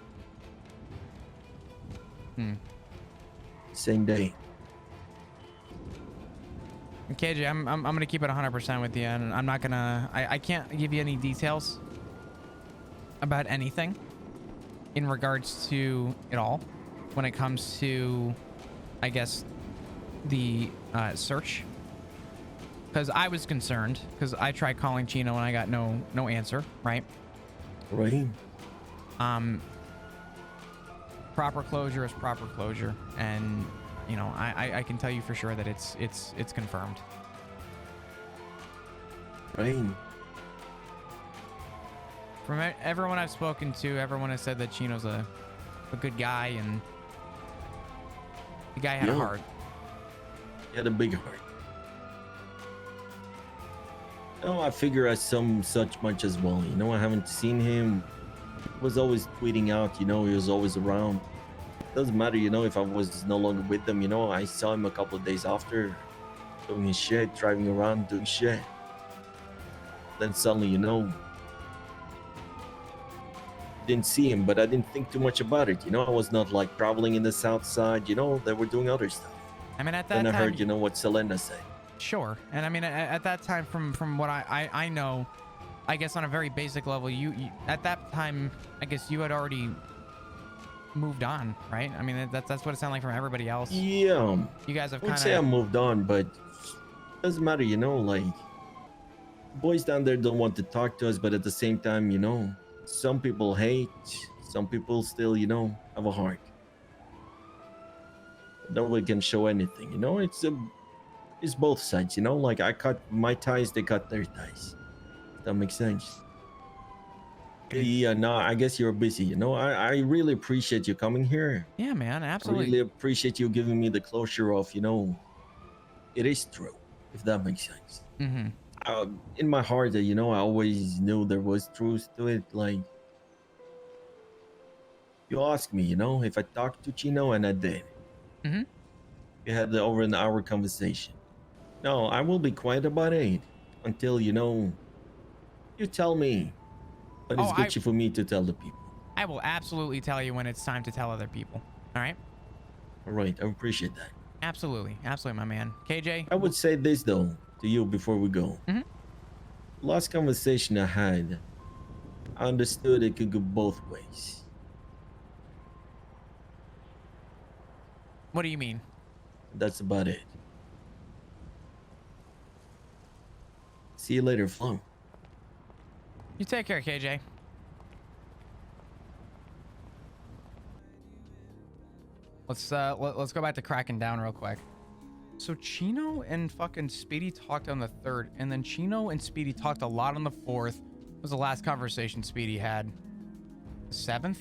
Same day. KJ, I'm gonna keep it 100% with you, and I'm not gonna. I can't give you any details about anything in regards to it all when it comes to, I guess, the search. Because I was concerned, because I tried calling Chino and I got no answer, right? Right. Proper closure is proper closure, and I can tell you for sure that it's confirmed. Right. From everyone I've spoken to, everyone has said that Chino's a good guy, and the guy had a heart. He had a big heart. I figure as such much as well. I haven't seen him He was always tweeting out, you know, he was always around. Doesn't matter, you know, if I was no longer with them, you know, I saw him a couple of days after doing his shit, driving around doing shit. Then suddenly, you know, didn't see him, but I didn't think too much about it. You know, I was not like traveling in the south side, you know, they were doing other stuff. I mean, at that then I time, heard, you know, what Selena said. Sure. And I mean, at that time, from what I know, I guess on a very basic level, you at that time, I guess you had already moved on, right? I mean, that's what it sounded like from everybody else. Yeah. You guys have I would kind say I of... moved on, but doesn't matter, you know, like boys down there don't want to talk to us, but at the same time, you know, some people hate, some people still, you know, have a heart. Nobody can show anything, you know. It's both sides, you know. Like I cut my ties, they cut their ties. That makes sense. Yeah, no, I guess you're busy, you know. I really appreciate you coming here. Yeah, man, absolutely. I really appreciate you giving me the closure of, you know, it is true, if that makes sense. Mm-hmm. In my heart, you know, I always knew there was truth to it. Like, you asked me, you know, if I talked to Chino, and I did. Mm-hmm. We had the over an hour conversation. No, I will be quiet about it until, you know, you tell me. But it's good for me to tell the people. I will absolutely tell you when it's time to tell other people. All right? All right, I appreciate that. Absolutely. Absolutely, my man. KJ? I would say this, though, to you before we go. Mm-hmm. Last conversation I had, I understood it could go both ways. What do you mean? That's about it. See you later, Flo. You take care, KJ. Let's go back to cracking down real quick. So Chino and fucking Speedy talked on the 3rd, and then Chino and Speedy talked a lot on the 4th. What was the last conversation Speedy had? The 7th?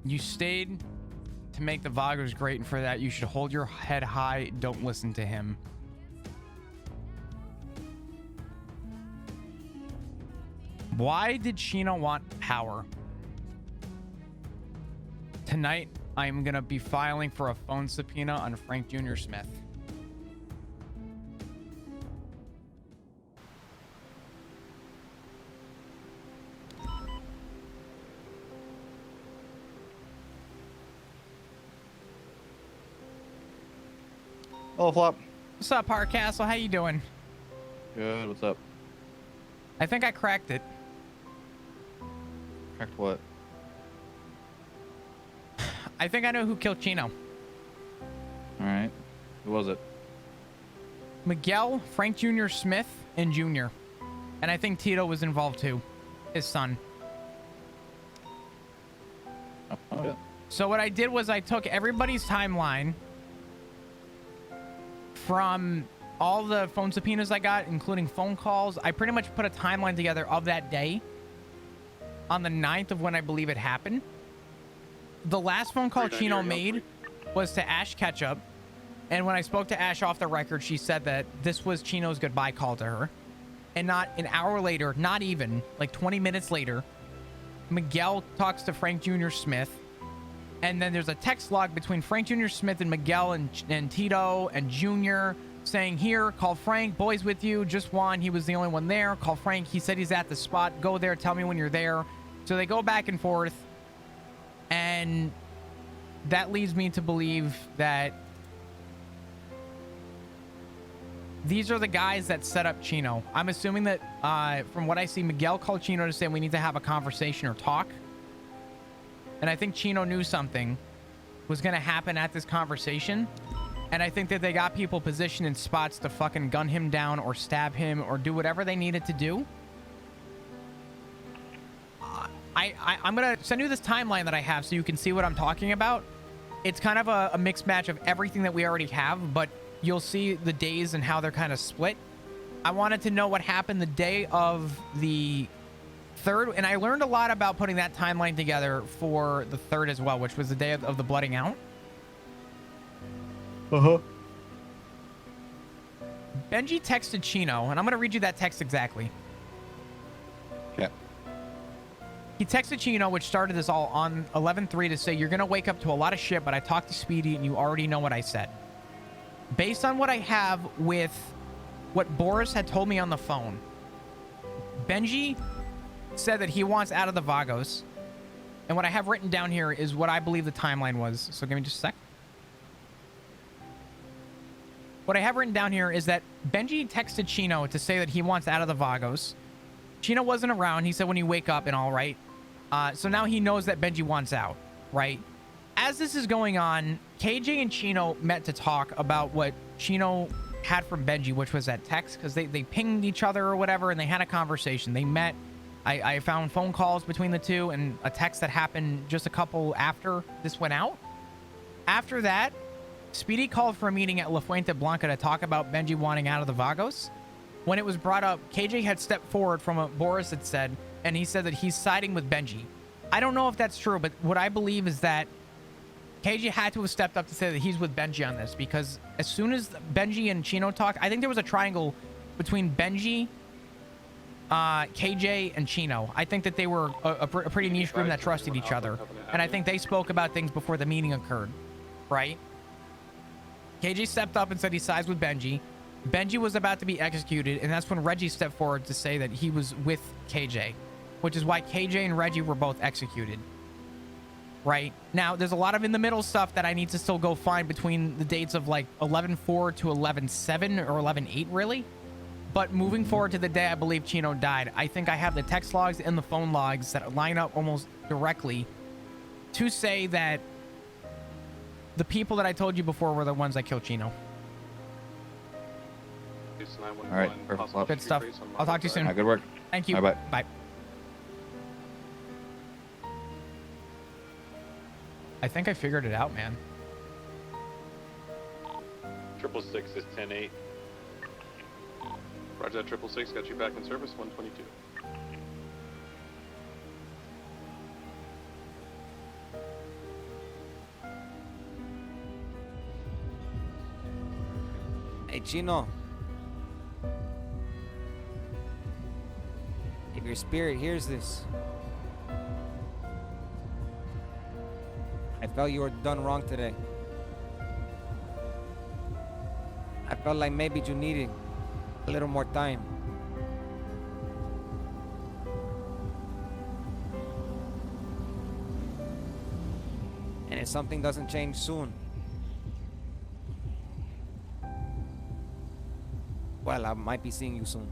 You stayed to make the Vagos great, and for that you should hold your head high. Don't listen to him. Why did Chino want power? Tonight, I'm gonna be filing for a phone subpoena on Frank Jr. Smith. Oh, Flop. What's up, Hardcastle? How you doing? Good. What's up? I think I cracked it. Cracked what? I think I know who killed Chino. All right. Who was it? Miguel, Frank Jr. Smith, and Jr. And I think Tito was involved too. His son. Oh, yeah. So what I did was I took everybody's timeline from all the phone subpoenas I got, including phone calls. I pretty much put a timeline together of that day on the 9th of when I believe it happened. The last phone call Chino made was to Ash Ketchup. And when I spoke to Ash off the record, she said that this was Chino's goodbye call to her. And not an hour later, not even, like 20 minutes later, Miguel talks to Frank Jr. Smith. And then there's a text log between Frank Jr. Smith and Miguel and Tito and Jr. saying, here, call Frank, boys with you, just one. He was the only one there. Call Frank. He said he's at the spot. Go there. Tell me when you're there. So they go back and forth. And that leads me to believe that these are the guys that set up Chino. I'm assuming that from what I see, Miguel called Chino to say we need to have a conversation or talk. And I think Chino knew something was going to happen at this conversation. And I think that they got people positioned in spots to fucking gun him down or stab him or do whatever they needed to do. I'm going to send you this timeline that I have so you can see what I'm talking about. It's kind of a mixed match of everything that we already have, but you'll see the days and how they're kind of split. I wanted to know what happened the day of the 3rd, and I learned a lot about putting that timeline together for the 3rd as well, which was the day of the blooding out. Benji texted Chino, and I'm going to read you that text exactly. Yeah. He texted Chino, which started this all on 11/3 to say, you're going to wake up to a lot of shit, but I talked to Speedy and you already know what I said. Based on what I have with what Boris had told me on the phone, Benji said that he wants out of the Vagos. And what I have written down here is what I believe the timeline was. So give me just a sec. What I have written down here is that Benji texted Chino to say that he wants out of the Vagos. Chino wasn't around. He said when you wake up and all, right? So now he knows that Benji wants out, right? As this is going on, KJ and Chino met to talk about what Chino had from Benji, which was that text, because they pinged each other or whatever, and they had a conversation. They met. I found phone calls between the two and a text that happened just a couple after this went out. After that, Speedy called for a meeting at La Fuente Blanca to talk about Benji wanting out of the Vagos. When it was brought up, KJ had stepped forward from what Boris had said, and he said that he's siding with Benji. I don't know if that's true, but what I believe is that KJ had to have stepped up to say that he's with Benji on this, because as soon as Benji and Chino talked, I think there was a triangle between Benji, KJ, and Chino. I think that they were a pretty niche group that trusted each other, and I think they spoke about things before the meeting occurred, right? KJ stepped up and said he sides with Benji. Benji was about to be executed, and that's when Reggie stepped forward to say that he was with KJ, which is why KJ and Reggie were both executed. Right? Now, there's a lot of in the middle stuff that I need to still go find between the dates of like 11/4 to 11/7 or 11/8, really. But moving forward to the day I believe Chino died, I think I have the text logs and the phone logs that line up almost directly to say that the people that I told you before were the ones that killed Chino. All right, perfect. Good stuff. I'll talk to you soon. Good work. Thank you. Bye. Bye. I think I figured it out, man. 666 is 10-8. Roger that, 666. Got you back in service, 122. Hey, Chino. If your spirit hears this, I felt you were done wrong today. I felt like maybe you needed a little more time. And if something doesn't change soon, well, I might be seeing you soon.